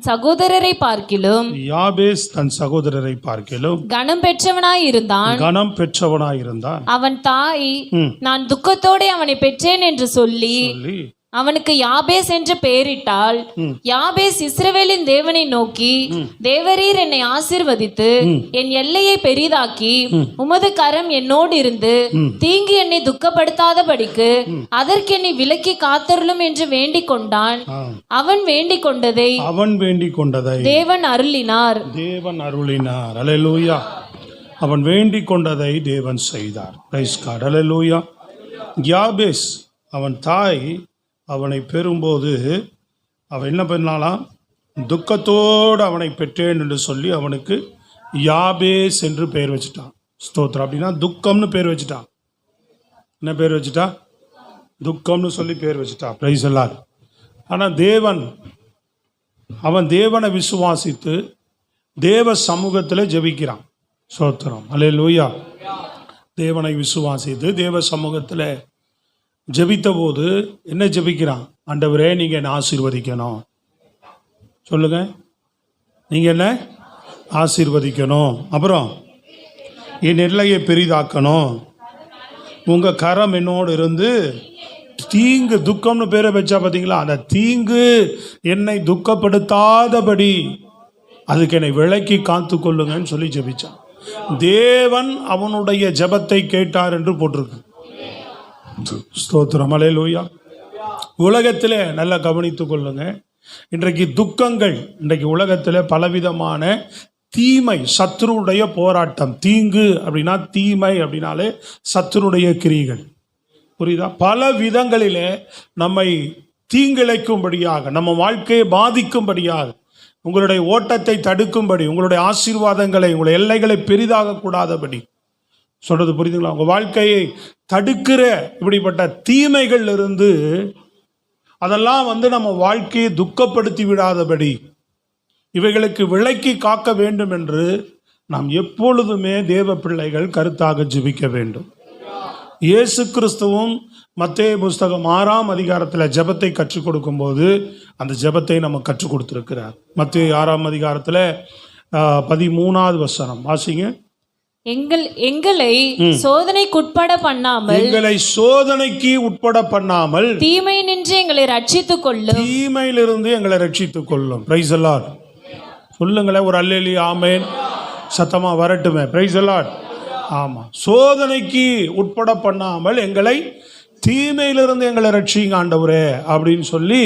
சகோதரரை பார்க்கிலும் யாபேஸ் தன் சகோதரரை பார்க்கிலும் கனம் பெற்றவனாயிருந்தான். அவன் தாய் நான் துக்கத்தோടെ அவனை பெற்றேன் என்று சொல்லி அவனுக்கு யாபேஸ் என்று பெயரிட்டாள். யாபேஸ் இஸ்ரவேலின் தேவனை நோக்கி, தேவரீர் என்னை ஆசீர்வதித்து என் எல்லையை பெரிதாக்கி உமது கரம் என்னோடு இருந்து தீங்கு என்னை துக்கப்படுத்தாதபடிக்கு அதற்கு என்னை விலக்கி காத்தருளும் என்று வேண்டிக் கொண்டான். அவன் வேண்டிக் கொண்டதை தேவன் அருளினார். அல்லேலூயா. அவன் வேண்டிக் கொண்டதை தேவன் செய்தார். Price God. அல்லேலூயா. யாபேஸ் அவன் தாய் அவனை பெறும்போது அவன் என்ன பண்ணாலாம்? துக்கத்தோடு அவனை பெற்றேன் என்று சொல்லி அவனுக்கு யாபேஸ் என்று பெயர் வச்சுட்டான். ஸ்தோத்திரம். அப்படின்னா துக்கம்னு பேர் வச்சுட்டான். என்ன பேர் வச்சுட்டா? துக்கம்னு சொல்லி பேர் வச்சுட்டான். பிரைஸ் எல்லாம். ஆனால் அவன் தேவனை விசுவாசித்து தேவ சமூகத்தில் ஜெபிக்கிறான். ஸ்தோத்திரம். அல்லேலூயா. தேவனை விசுவாசித்து தேவ சமூகத்தில் ஜெபித்த போது என்ன ஜெபிக்கிறான்? ஆண்டவரே, நீங்கள் என்ன ஆசீர்வதிக்கணும். சொல்லுங்க, நீங்கள் என்ன ஆசீர்வதிக்கணும். அப்புறம் என் எல்லையை பெரிதாக்கணும். உங்கள் கரம் என்னோடு இருந்து தீங்கு, துக்கம்னு பேரை வச்சா பார்த்தீங்களா, அந்த தீங்கு என்னை துக்கப்படுத்தாதபடி அதுக்கு என்னை விலக்கி காத்து கொள்ளுங்கன்னு சொல்லி ஜெபிச்சான். தேவன் அவனுடைய ஜெபத்தை கேட்டார் என்று போட்டிருக்கு. ஸ்தோத்திரம். அல்லேலூயா. உலகத்தில் நல்லா கவனித்துக் கொள்ளுங்க. இன்றைக்கு துக்கங்கள், இன்றைக்கு உலகத்தில் பலவிதமான தீமை, சத்துருடைய போராட்டம். தீங்கு அப்படின்னா, தீமை அப்படின்னாலே சத்துருடைய கிரிகள். புரியுதா? பல விதங்களிலே நம்மை தீங்கிழைக்கும்படியாக, நம்ம வாழ்க்கையை பாதிக்கும்படியாக, உங்களுடைய ஓட்டத்தை தடுக்கும்படி, உங்களுடைய ஆசீர்வாதங்களை, உங்களுடைய எல்லைகளை பெரிதாக கூடாதபடி சொல்றது புரியுதுங்களா? உங்கள் வாழ்க்கையை தடுக்கிற இப்படிப்பட்ட தீமைகள் இருந்து அதெல்லாம் நம்ம வாழ்க்கையை துக்கப்படுத்தி விடாதபடி இவைகளுக்கு விலக்கி காக்க வேண்டும் என்று நாம் எப்பொழுதுமே தேவ பிள்ளைகள் கருத்தாக ஜெபிக்க வேண்டும். இயேசு கிறிஸ்துவும் மத்தேயு புஸ்தகம் 6ஆம் அதிகாரத்தில் ஜெபத்தை கற்றுக் கொடுக்கும் போது அந்த ஜெபத்தை நம்ம கற்றுக் கொடுத்திருக்கிறார். மத்தேயு 6ஆம் அதிகாரத்தில் 13வது வசனம் வாசிங்க. எங்களை சோதனைக்கு உட்பட பண்ணாமல் தீமை நின்று எங்களை ரட்சித்துக் கொள்ளும். தீமையிலிருந்து எங்களை ரட்சித்துக் கொள்ளும். Praise the lord. சொல்லுங்களேன் ஒரு அல்லேலூயா, ஆமென். சத்தமா வரட்டுமே. Praise the lord. ஆமா, சோதனைக்கு உட்பட பண்ணாமல் எங்களை தீமையிலிருந்து எங்களை ரட்சிங்க ஆண்டவரே அப்படின்னு சொல்லி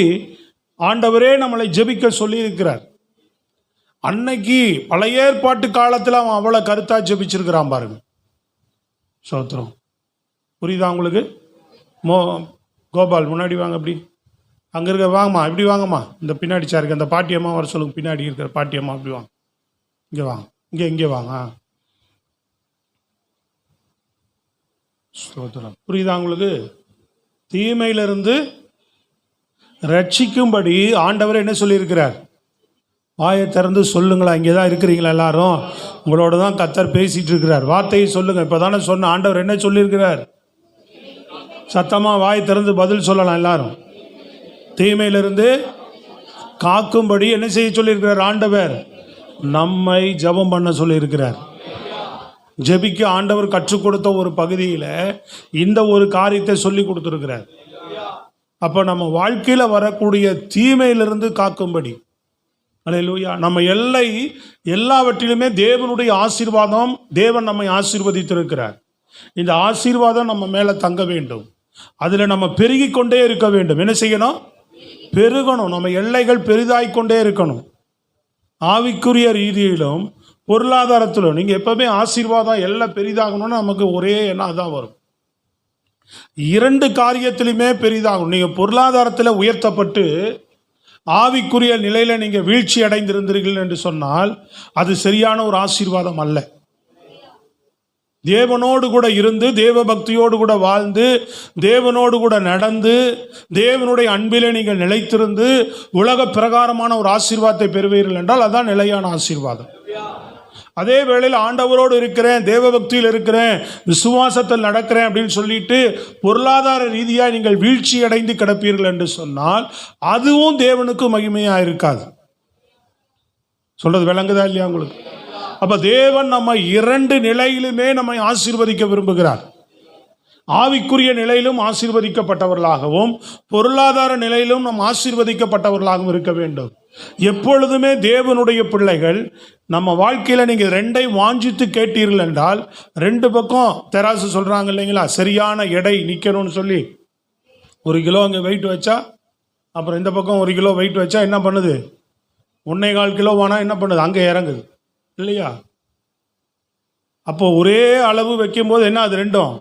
ஆண்டவரே நம்மளை ஜெபிக்க சொல்லி இருக்கிறார். அன்னைக்கு பழைய ஏற்பாட்டு காலத்தில் அவன் அவ்வளோ கருத்தா ஜெபிச்சிருக்கிறான் பாருங்க. சோத்திரம். புரியுதா உங்களுக்கு? கோபால் முன்னாடி வாங்க. அப்படி அங்கே இருக்க வாங்கம்மா, இப்படி வாங்கம்மா. இந்த பின்னாடி சாருக்கு அந்த பாட்டியம்மா வர சொல்லுங்க. பின்னாடி இருக்கிற பாட்டியம்மா அப்படி வாங்க. இங்கே வாங்க, இங்கே வாங்க. சோத்திரம். புரியுதா உங்களுக்கு? தீமையிலிருந்து ரட்சிக்கும்படி ஆண்டவர் என்ன சொல்லியிருக்கிறார்? வாயை திறந்து சொல்லுங்களா. இங்கே தான் இருக்கிறீங்களா எல்லாரும்? உங்களோட தான் கர்த்தர் பேசிகிட்டு இருக்கிறார். வார்த்தையை சொல்லுங்கள். இப்போ தானே சொன்ன ஆண்டவர் என்ன சொல்லியிருக்கிறார்? சத்தமாக வாயை திறந்து பதில் சொல்லலாம் எல்லாரும். தீமையிலிருந்து காக்கும்படி என்ன செய்ய சொல்லியிருக்கிறார் ஆண்டவர்? நம்மை ஜெபம் பண்ண சொல்லியிருக்கிறார். ஜெபிக்க ஆண்டவர் கற்றுக் கொடுத்த ஒரு பகுதியில் இந்த ஒரு காரியத்தை சொல்லி கொடுத்துருக்கிறார். அப்போ நம்ம வாழ்க்கையில் வரக்கூடிய தீமையிலிருந்து காக்கும்படி, அல்லேலூயா, நம்ம எல்லாவற்றிலுமே தேவனுடைய ஆசீர்வாதம், தேவன் நம்மை ஆசீர்வதித்திருக்கிறார். இந்த ஆசீர்வாதம் நம்ம மேலே தங்க வேண்டும். அதில் நம்ம பெருகி கொண்டே இருக்க வேண்டும். என்ன செய்யணும்? பெருகணும். நம்ம எல்லைகள் பெரிதாய்கொண்டே இருக்கணும். ஆவிக்குரிய ரீதியிலும் பொருளாதாரத்திலும் நீங்கள் எப்பவுமே ஆசீர்வாதம் எல்லாம் பெரிதாகணும்னு நமக்கு ஒரே எண்ணம் தான் வரும். 2 காரியத்திலுமே பெரிதாகணும். நீங்கள் பொருளாதாரத்தில் உயர்த்தப்பட்டு ஆவிக்குரிய நிலையில் நீங்கள் வீழ்ச்சி அடைந்திருந்தீர்கள் என்று சொன்னால் அது சரியான ஒரு ஆசீர்வாதம் அல்ல. தேவனோடு கூட இருந்து, தேவ பக்தியோடு கூட வாழ்ந்து, தேவனோடு கூட நடந்து, தேவனுடைய அன்பிலே நீங்கள் நிலைத்திருந்து உலக பிரகாரமான ஒரு ஆசீர்வாதத்தை பெறுவீர்கள் என்றால் அதுதான் நிலையான ஆசீர்வாதம். அதே வேளையில் ஆண்டவரோடு இருக்கிறேன், தேவ பக்தியில் இருக்கிறேன், விசுவாசத்தில் நடக்கிறேன் அப்படின்னு சொல்லிட்டு பொருளாதார ரீதியாக நீங்கள் வீழ்ச்சி அடைந்து கிடப்பீர்கள் என்று சொன்னால் அதுவும் தேவனுக்கு மகிமையாக இருக்காது. சொல்றது விளங்குதா இல்லையா உங்களுக்கு? அப்ப தேவன் நம்ம இரண்டு நிலையிலுமே நம்மை ஆசீர்வதிக்க விரும்புகிறார். ஆவிக்குரிய நிலையிலும் ஆசீர்வதிக்கப்பட்டவர்களாகவும் பொருளாதார நிலையிலும் நாம் ஆசீர்வதிக்கப்பட்டவர்களாகவும் இருக்க வேண்டும். எப்பொழுதுமே தேவனுடைய பிள்ளைகள் நம்ம வாழ்க்கையில நீங்க ரெண்டை வாஞ்சித்து கேட்டீர்கள் என்றால், ரெண்டு பக்கம் தெராசு சொல்றாங்க இல்லைங்களா, சரியான எடை நிக்கணும்னு சொல்லி 1 கிலோ அங்கே வெயிட் வச்சா, அப்புறம் இந்த பக்கம் 1 கிலோ வெயிட் வச்சா என்ன பண்ணுது? 1.25 கிலோ வேணா என்ன பண்ணுது? அங்கே இறங்குது இல்லையா? அப்போ ஒரே அளவு வைக்கும்போது என்ன, அது ரெண்டும்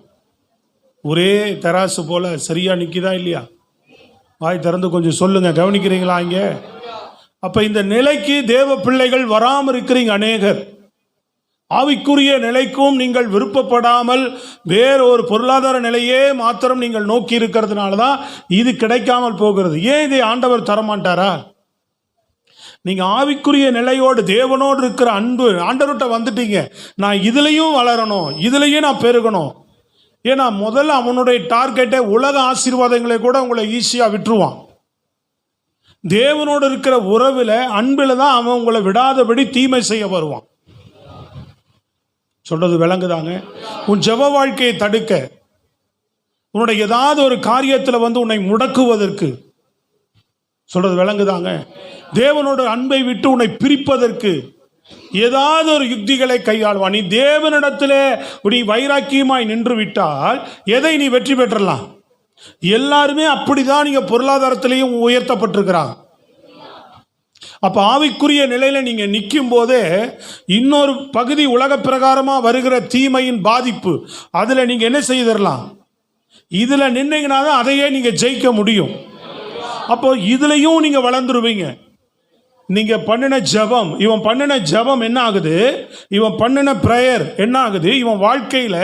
ஒரே தராசு போல சரியா நிக்குதா இல்லையா? வாய் திறந்து கொஞ்சம் சொல்லுங்க, கவனிக்கிறீங்களா இங்க? அப்ப இந்த நிலைக்கு தேவ பிள்ளைகள் வராமல் இருக்கிறீங்க அநேகர். ஆவிக்குரிய நிலைக்கும் நீங்கள் விருப்பப்படாமல் வேற ஒரு பொருளாதார நிலையே மாத்திரம் நீங்கள் நோக்கி இருக்கிறதுனால தான் இது கிடைக்காமல் போகிறது. ஏன் இதை ஆண்டவர் தரமாட்டாரா? நீங்க ஆவிக்குரிய நிலையோடு தேவனோடு இருக்கிற அன்பு ஆண்டவர்கிட்ட வந்துட்டீங்க, நான் இதுலயும் வளரணும், இதுலயும் நான் பெருகணும். ஏன்னா முதல்ல அவனுடைய டார்கெட்டை உலக ஆசீர்வாதங்களை கூட உங்களை ஈஸியா விட்டுருவான். தேவனோடு இருக்கிற உறவில் அன்பில் தான் அவன் உங்களை விடாதபடி தீமை செய்ய வருவான். சொல்றது விளங்குதாங்க? உன் ஜெப வாழ்க்கையை தடுக்க, உன்னுடைய ஏதாவது ஒரு காரியத்தில் உன்னை முடக்குவதற்கு, சொல்றது விளங்குதாங்க? தேவனோட அன்பை விட்டு உன்னை பிரிப்பதற்கு ஏதாவது ஒரு யுக்திகளை கையாளுவான். நீ தேவனிடத்திலே நீ வைராக்கியமாய் நின்று விட்டால் எதை நீ வெற்றி பெற்றலாம்? எல்லாருமே அப்படிதான் நீங்க பொருளாதாரத்திலையும் உயர்த்தப்பட்டிருக்கிறாங்க. அப்ப ஆவிக்குரிய நிலையில நீங்க நிற்கும் போதே இன்னொரு பகுதி உலக பிரகாரமா வருகிற தீமையின் பாதிப்பு, அதுல நீங்க என்ன செய்திடலாம்? இதுல நின்னீங்கன்னா தான் அதையே நீங்க ஜெயிக்க முடியும். அப்போ இதுலயும் நீங்க வளர்ந்துருவீங்க. நீங்க பண்ணின ஜெபம், இவன் பண்ணின ஜெபம் என்ன ஆகுது? இவன் பண்ணின பிரேயர் என்ன ஆகுது? இவன் வாழ்க்கையில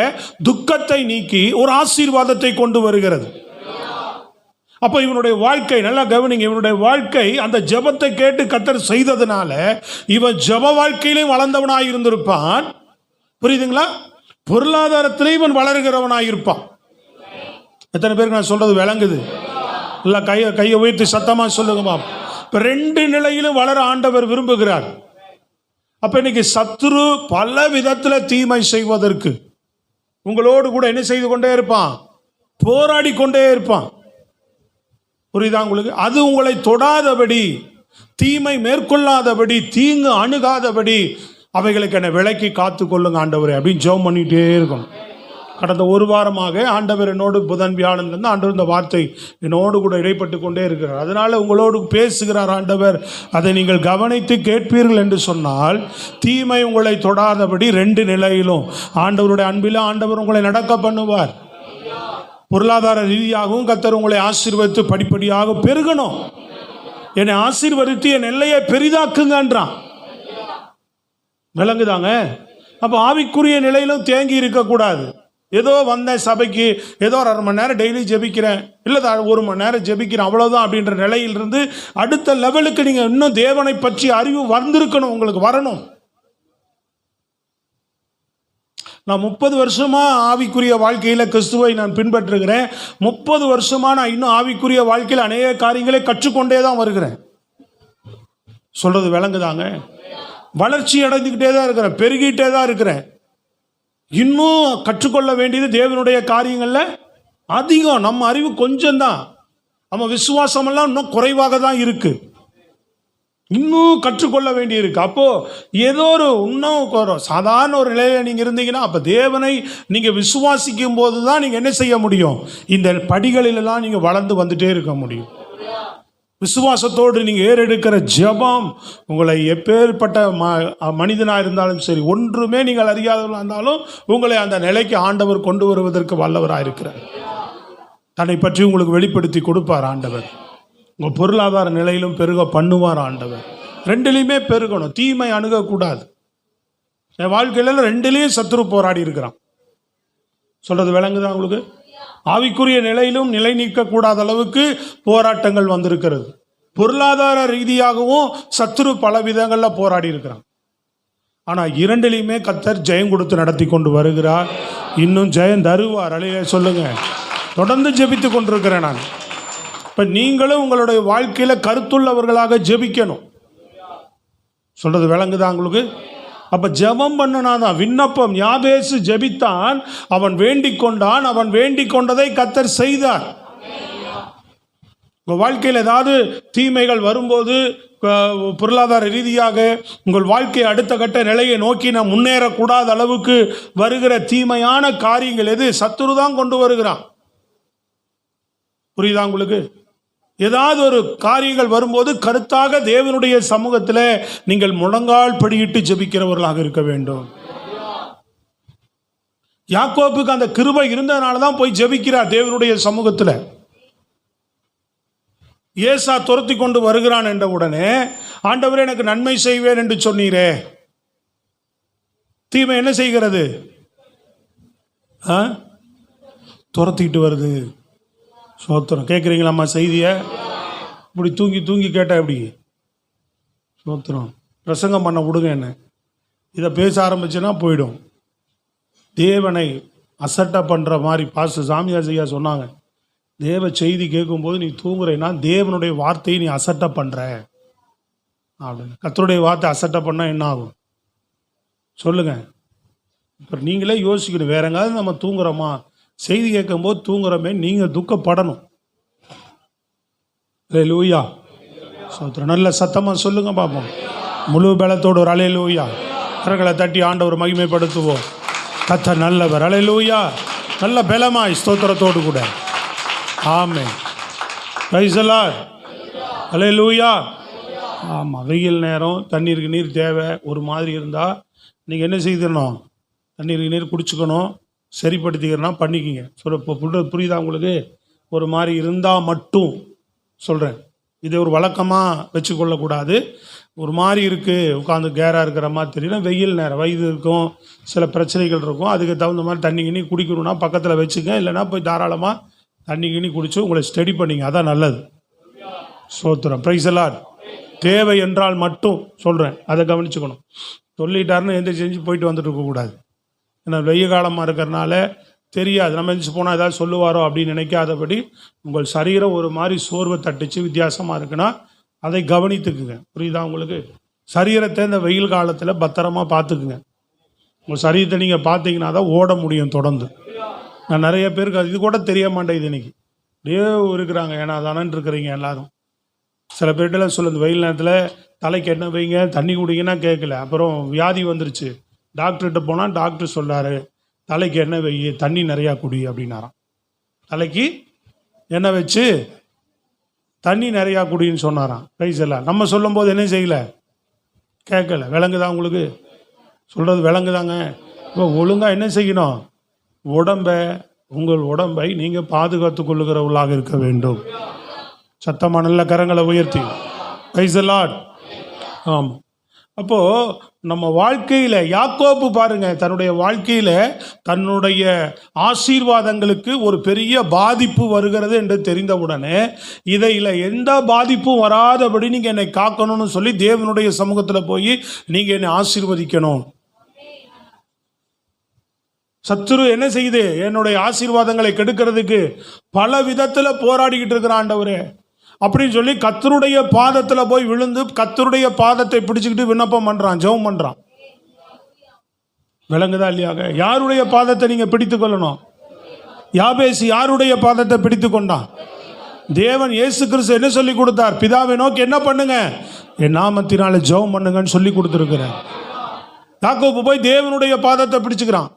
துக்கத்தை நீக்கி ஒரு ஆசீர்வாதத்தை கொண்டு வருகிறது. அப்ப இவனுடைய வாழ்க்கை, நல்லா கவனிங்க, இவனுடைய வாழ்க்கை அந்த ஜெபத்தை கேட்டு கர்த்தர் செய்ததுனால இவன் ஜெப வாழ்க்கையிலே வளர்ந்தவனாய் இருந்திருப்பான். புரியுதுங்களா? பொருளாதாரத்திலே இவன் வளர்கிறவனாய் இருப்பான். எத்தனை பேருக்கு நான் சொல்றது விளங்குது? இல்ல கையை உயர்த்தி சத்தமா சொல்லுங்கம்மா. இப்ப ரெண்டு நிலையிலும் வளர ஆண்டவர் விரும்புகிறார். அப்ப இன்னைக்கு சத்துரு பல விதத்துல தீமை செய்வதற்கு உங்களோடு கூட என்ன செய்து கொண்டே இருப்பான்? போராடி கொண்டே இருப்பான். புரியுதா உங்களுக்கு? அது உங்களை தொடாதபடி, தீமை மேற்கொள்ளாதபடி, தீங்கு அணுகாதபடி அவைகளுக்கு என்ன விலக்கி காத்து கொள்ளுங்க ஆண்டவரே அப்படின்னு ஜெபம் பண்ணிட்டே இருக்கும். கடந்த ஒரு வாரமாக ஆண்டவர் என்னோடு புதன் வியாழன்லேருந்து ஆண்டவர் இந்த வார்த்தை என்னோடு கூட இடைப்பட்டு கொண்டே இருக்கிறார். அதனால உங்களோடு பேசுகிறார் ஆண்டவர். அதை நீங்கள் கவனித்து கேட்பீர்கள் என்று சொன்னால் தீமை உங்களை தொடாதபடி ரெண்டு நிலையிலும் ஆண்டவருடைய அன்பில் ஆண்டவர் உங்களை நடக்க பண்ணுவார். பொருளாதார ரீதியாகவும் கர்த்தர் உங்களை ஆசீர்வதித்து படிப்படியாக பெருகணும். என்னை ஆசீர்வதித்து என் எல்லையை பெரிதாக்குங்கன்றான். விளங்குதாங்க? அப்போ ஆவிக்குரிய நிலையிலும் தேங்கி இருக்கக்கூடாது. ஏதோ வந்தேன் சபைக்கு, ஏதோ ஒரு 1/2 மணி நேரம் டெய்லி ஜெபிக்கிறேன், இல்லை 1 மணி நேரம் ஜெபிக்கிறேன், அவ்வளோதான் அப்படின்ற நிலையிலிருந்து அடுத்த லெவலுக்கு நீங்கள் இன்னும் தேவனை பற்றி அறிவு வந்திருக்கணும், உங்களுக்கு வரணும். நான் 30 வருஷமா ஆவிக்குரிய வாழ்க்கையில் கிறிஸ்துவை நான் பின்பற்றுகிறேன். 30 வருஷமா நான் இன்னும் ஆவிக்குரிய வாழ்க்கையில் அநேக காரியங்களை கற்றுக்கொண்டே தான் வருகிறேன். சொல்றது விளங்குதாங்க? வளர்ச்சி அடைந்துக்கிட்டே தான் இருக்கிறேன், பெருகிட்டே தான் இருக்கிறேன். இன்னும் கற்றுக்கொள்ள வேண்டியது தேவனுடைய காரியங்கள்ல அதிகம். நம்ம அறிவு கொஞ்சம் தான், நம்ம விசுவாசமெல்லாம் இன்னும் குறைவாக தான் இருக்கு. இன்னும் கற்றுக்கொள்ள வேண்டி இருக்கு. அப்போ ஏதோ ஒரு இன்னும் சாதாரண ஒரு நிலையில நீங்க இருந்தீங்கன்னா, அப்ப தேவனை நீங்க விசுவாசிக்கும் போது தான் நீங்க என்ன செய்ய முடியும்? இந்த படிகளிலெல்லாம் நீங்க வளர்ந்து வந்துட்டே இருக்க முடியும். விசுவாசத்தோடு நீங்க ஏறெடுக்கிற ஜெபம் உங்களை எப்பேற்பட்ட மனிதனா இருந்தாலும் சரி, ஒன்றுமே நீங்கள் அறியாதவர்களாக இருந்தாலும் உங்களை அந்த நிலைக்கு ஆண்டவர் கொண்டு வருவதற்கு வல்லவராக இருக்கிறார். தன்னை பற்றி உங்களுக்கு வெளிப்படுத்தி கொடுப்பார் ஆண்டவர். உங்கள் பொருளாதார நிலையிலும் பெருக பண்ணுவார் ஆண்டவர். ரெண்டுலையுமே பெருகணும், தீமை அணுகக்கூடாது. என் வாழ்க்கையில ரெண்டுலேயும் சத்துரு போராடி இருக்கிறான். சொல்றது விளங்குதா உங்களுக்கு? ஆவிக்குரிய நிலையிலும் நிலை நீக்கக்கூடாத அளவுக்கு போராட்டங்கள் வந்திருக்கிறது. பொருளாதார ரீதியாகவும் சத்துரு பல விதங்களில் போராடி இருக்கிறான். ஆனால் இரண்டிலையுமே கர்த்தர் ஜெயம் கொடுத்து நடத்தி கொண்டு வருகிறார். இன்னும் ஜெயம் தருவார். அலையிலே சொல்லுங்க. தொடர்ந்து ஜெபித்து கொண்டிருக்கிறேன் நான். இப்போ நீங்களும் உங்களுடைய வாழ்க்கையில் கருத்துள்ளவர்களாக ஜெபிக்கணும். சொல்றது விளங்குதா உங்களுக்கு? அப்ப ஜெபம் பண்ணனாதான் விண்ணப்பம். யாபேசு ஜெபித்தான், அவன் வேண்டிக் கொண்டான், அவன் வேண்டிக் கொண்டதை கர்த்தர் செய்தார். உங்கள் வாழ்க்கையில் ஏதாவது தீமைகள் வரும்போது, பொருளாதார ரீதியாக உங்கள் வாழ்க்கை அடுத்த கட்ட நிலையை நோக்கி நாம் முன்னேறக்கூடாத அளவுக்கு வருகிற தீமையான காரியங்கள் எது? சத்துரு தான் கொண்டு வருகிறான். புரியுதா உங்களுக்கு? ஏதாவது ஒரு காரியங்கள் வரும்போது கருத்தாக தேவனுடைய சமூகத்தில் நீங்கள் முழங்கால் படியிட்டு ஜெபிக்கிறவர்களாக இருக்க வேண்டும். யாக்கோபுக்கு அந்த கிருபை இருந்ததுனால தான் போய் ஜெபிக்கிறார் தேவனுடைய சமூகத்தில். ஏசா துரத்தி கொண்டு வருகிறான் என்ற உடனே, ஆண்டவரே எனக்கு நன்மை செய்வேன் என்று சொன்னீரே, தீமை என்ன செய்கிறது? துரத்திட்டு வருது. சோத்திரம். கேட்குறீங்களாம்மா செய்தியை? இப்படி தூங்கி தூங்கி கேட்டா எப்படி? சோத்திரம். பிரசங்கம் பண்ண விடுங்க என்ன. இதை பேச ஆரம்பிச்சுன்னா போயிடும். தேவனை அசட்டை பண்ணுற மாதிரி பாஸ்டர் சாமியார் ஐயா சொன்னாங்க, தேவ செய்தி கேட்கும்போது நீ தூங்குறேன்னா தேவனுடைய வார்த்தையை நீ அசட்டை பண்ணுற அப்படின்னு. கர்த்தருடைய வார்த்தை அசட்டை பண்ணால் என்ன ஆகும் சொல்லுங்க? இப்போ நீங்களே யோசிக்கணும். வேற எங்காவது நம்ம தூங்குறோமா? செய்தி கேட்கும்போது தூங்குறோமே, நீங்கள் துக்கப்படணும். அல்லேலூயா. சோத்திரம். நல்ல சத்தமாக சொல்லுங்க பார்ப்போம். முழு பலத்தோடு ஒரு அல்லேலூயா. கரங்களை தட்டி ஆண்டவர் மகிமைப்படுத்துவோம். கர்த்தர் நல்லவர். அல்லேலூயா. நல்ல பலமாய் ஸ்தோத்திரத்தோடு கூட. Amen. Praise the lord. Hallelujah. ஆமாம், வெயில் நேரம் தண்ணீருக்கு நீர் தேவை. ஒரு மாதிரி இருந்தால் நீங்கள் என்ன செய்திடணும்? தண்ணீருக்கு நீர் குடிச்சுக்கணும். சரிப்படுத்திக்கிறனா பண்ணிக்கிங்க. இப்போ புரியுதா உங்களுக்கு? ஒரு மாதிரி இருந்தால் மட்டும் சொல்கிறேன். இதை ஒரு வழக்கமாக வச்சுக்கொள்ளக்கூடாது. ஒரு மாதிரி இருக்குது, உட்காந்து கேராக இருக்கிற மாதிரி தெரியல. வெயில் நேரம், வயது இருக்கும், சில பிரச்சனைகள் இருக்கும். அதுக்கு தகுந்த மாதிரி தண்ணி கிண்ணி குடிக்கணும்னா பக்கத்தில் வச்சுங்க. இல்லைனா போய் தாராளமாக தண்ணி கிண்ணி குடிச்சு உங்களை ஸ்டடி பண்ணிங்க. அதான் நல்லது. சோத்திரம். Price the Lord. தேவை என்றால் மட்டும் சொல்கிறேன், அதை கவனிச்சுக்கணும். சொல்லிட்டாருன்னு எந்த செஞ்சு போயிட்டு வந்துட்டு இருக்கக்கூடாது. ஏன்னா வெய்ய காலமாக இருக்கிறனால தெரியாது, நம்ம எந்திரிச்சு போனால் ஏதாவது சொல்லுவாரோ அப்படின்னு நினைக்காதபடி உங்கள் சரீரம் ஒரு மாதிரி சோர்வை தட்டுச்சு வித்தியாசமாக இருக்குன்னா அதை கவனித்துக்குங்க. புரியுதா உங்களுக்கு? சரீரத்தை இந்த வெயில் காலத்தில் பத்திரமா பார்த்துக்குங்க. உங்கள் சரீரத்தை நீங்கள் பார்த்தீங்கன்னா தான் ஓட முடியும் தொடர்ந்து. நான் நிறைய பேருக்கு அது இது கூட தெரிய மாட்டேங்குது இன்னைக்கு. அப்படியே இருக்கிறாங்க, ஏன்னா தானே இருக்கிறீங்க எல்லாரும். சில பேர்கிட்டலாம் சொல்லுது, வெயில் நேரத்தில் தலைக்கு என்ன வைங்க, தண்ணி குடிங்கன்னா கேட்கல. அப்புறம் வியாதி வந்துருச்சு, டாக்டர்கிட்ட போனால் டாக்டர் சொல்கிறாரு தலைக்கு எண்ணெய் வை, தண்ணி நிறையா குடி அப்படின்னாராம். தலைக்கு எண்ணெய் வச்சு தண்ணி நிறையா குடின்னு சொன்னாராம். பிரைஸ் எல்லாம் நம்ம சொல்லும்போது என்ன செய்யலை, கேட்கல. விளங்குதா உங்களுக்கு? சொல்கிறது விளங்குதாங்க? இப்போ ஒழுங்காக என்ன செய்யணும்? உங்கள் உடம்பை நீங்கள் பாதுகாத்து கொள்ளுகிறவர்களாக இருக்க வேண்டும். சத்தமாக நல்ல கரங்களை உயர்த்தி பிரைஸ் தி லார்ட். ஆமாம். அப்போது நம்ம வாழ்க்கையில் யாக்கோபு பாருங்க, தன்னுடைய வாழ்க்கையில் தன்னுடைய ஆசீர்வாதங்களுக்கு ஒரு பெரிய பாதிப்பு வருகிறது என்று தெரிந்தவுடனே இதில் எந்த பாதிப்பும் வராதபடி நீங்கள் என்னை காக்கணும்னு சொல்லி தேவனுடைய சமூகத்தில் போய் நீங்கள் என்னை ஆசீர்வதிக்கணும். சத்துரு என்ன செய்யுது? என்னுடைய ஆசீர்வாதங்களை கெடுக்கிறதுக்கு பல விதத்தில் போராடிக்கிட்டு இருக்கிற ஆண்டவரே அப்படின்னு சொல்லி கர்த்தருடைய பாதத்தில் போய் விழுந்து கர்த்தருடைய பாதத்தை பிடிச்சிக்கிட்டு விண்ணப்பம் பண்ணுறான், ஜெபம் பண்ணுறான். விளங்குதா இல்லையாக? யாருடைய பாதத்தை நீங்கள் பிடித்து கொள்ளணும்? யாபேசி யாருடைய பாதத்தை பிடித்து கொண்டான்? தேவன் இயேசு கிறிஸ்து என்ன சொல்லி கொடுத்தார்? பிதாவை நோக்கி என்ன பண்ணுங்க, என் நாமத்தினால ஜெபம் பண்ணுங்கன்னு சொல்லி கொடுத்துருக்கிறேன். யாக்கோபு போய் தேவனுடைய பாதத்தை பிடிச்சுக்கிறான்.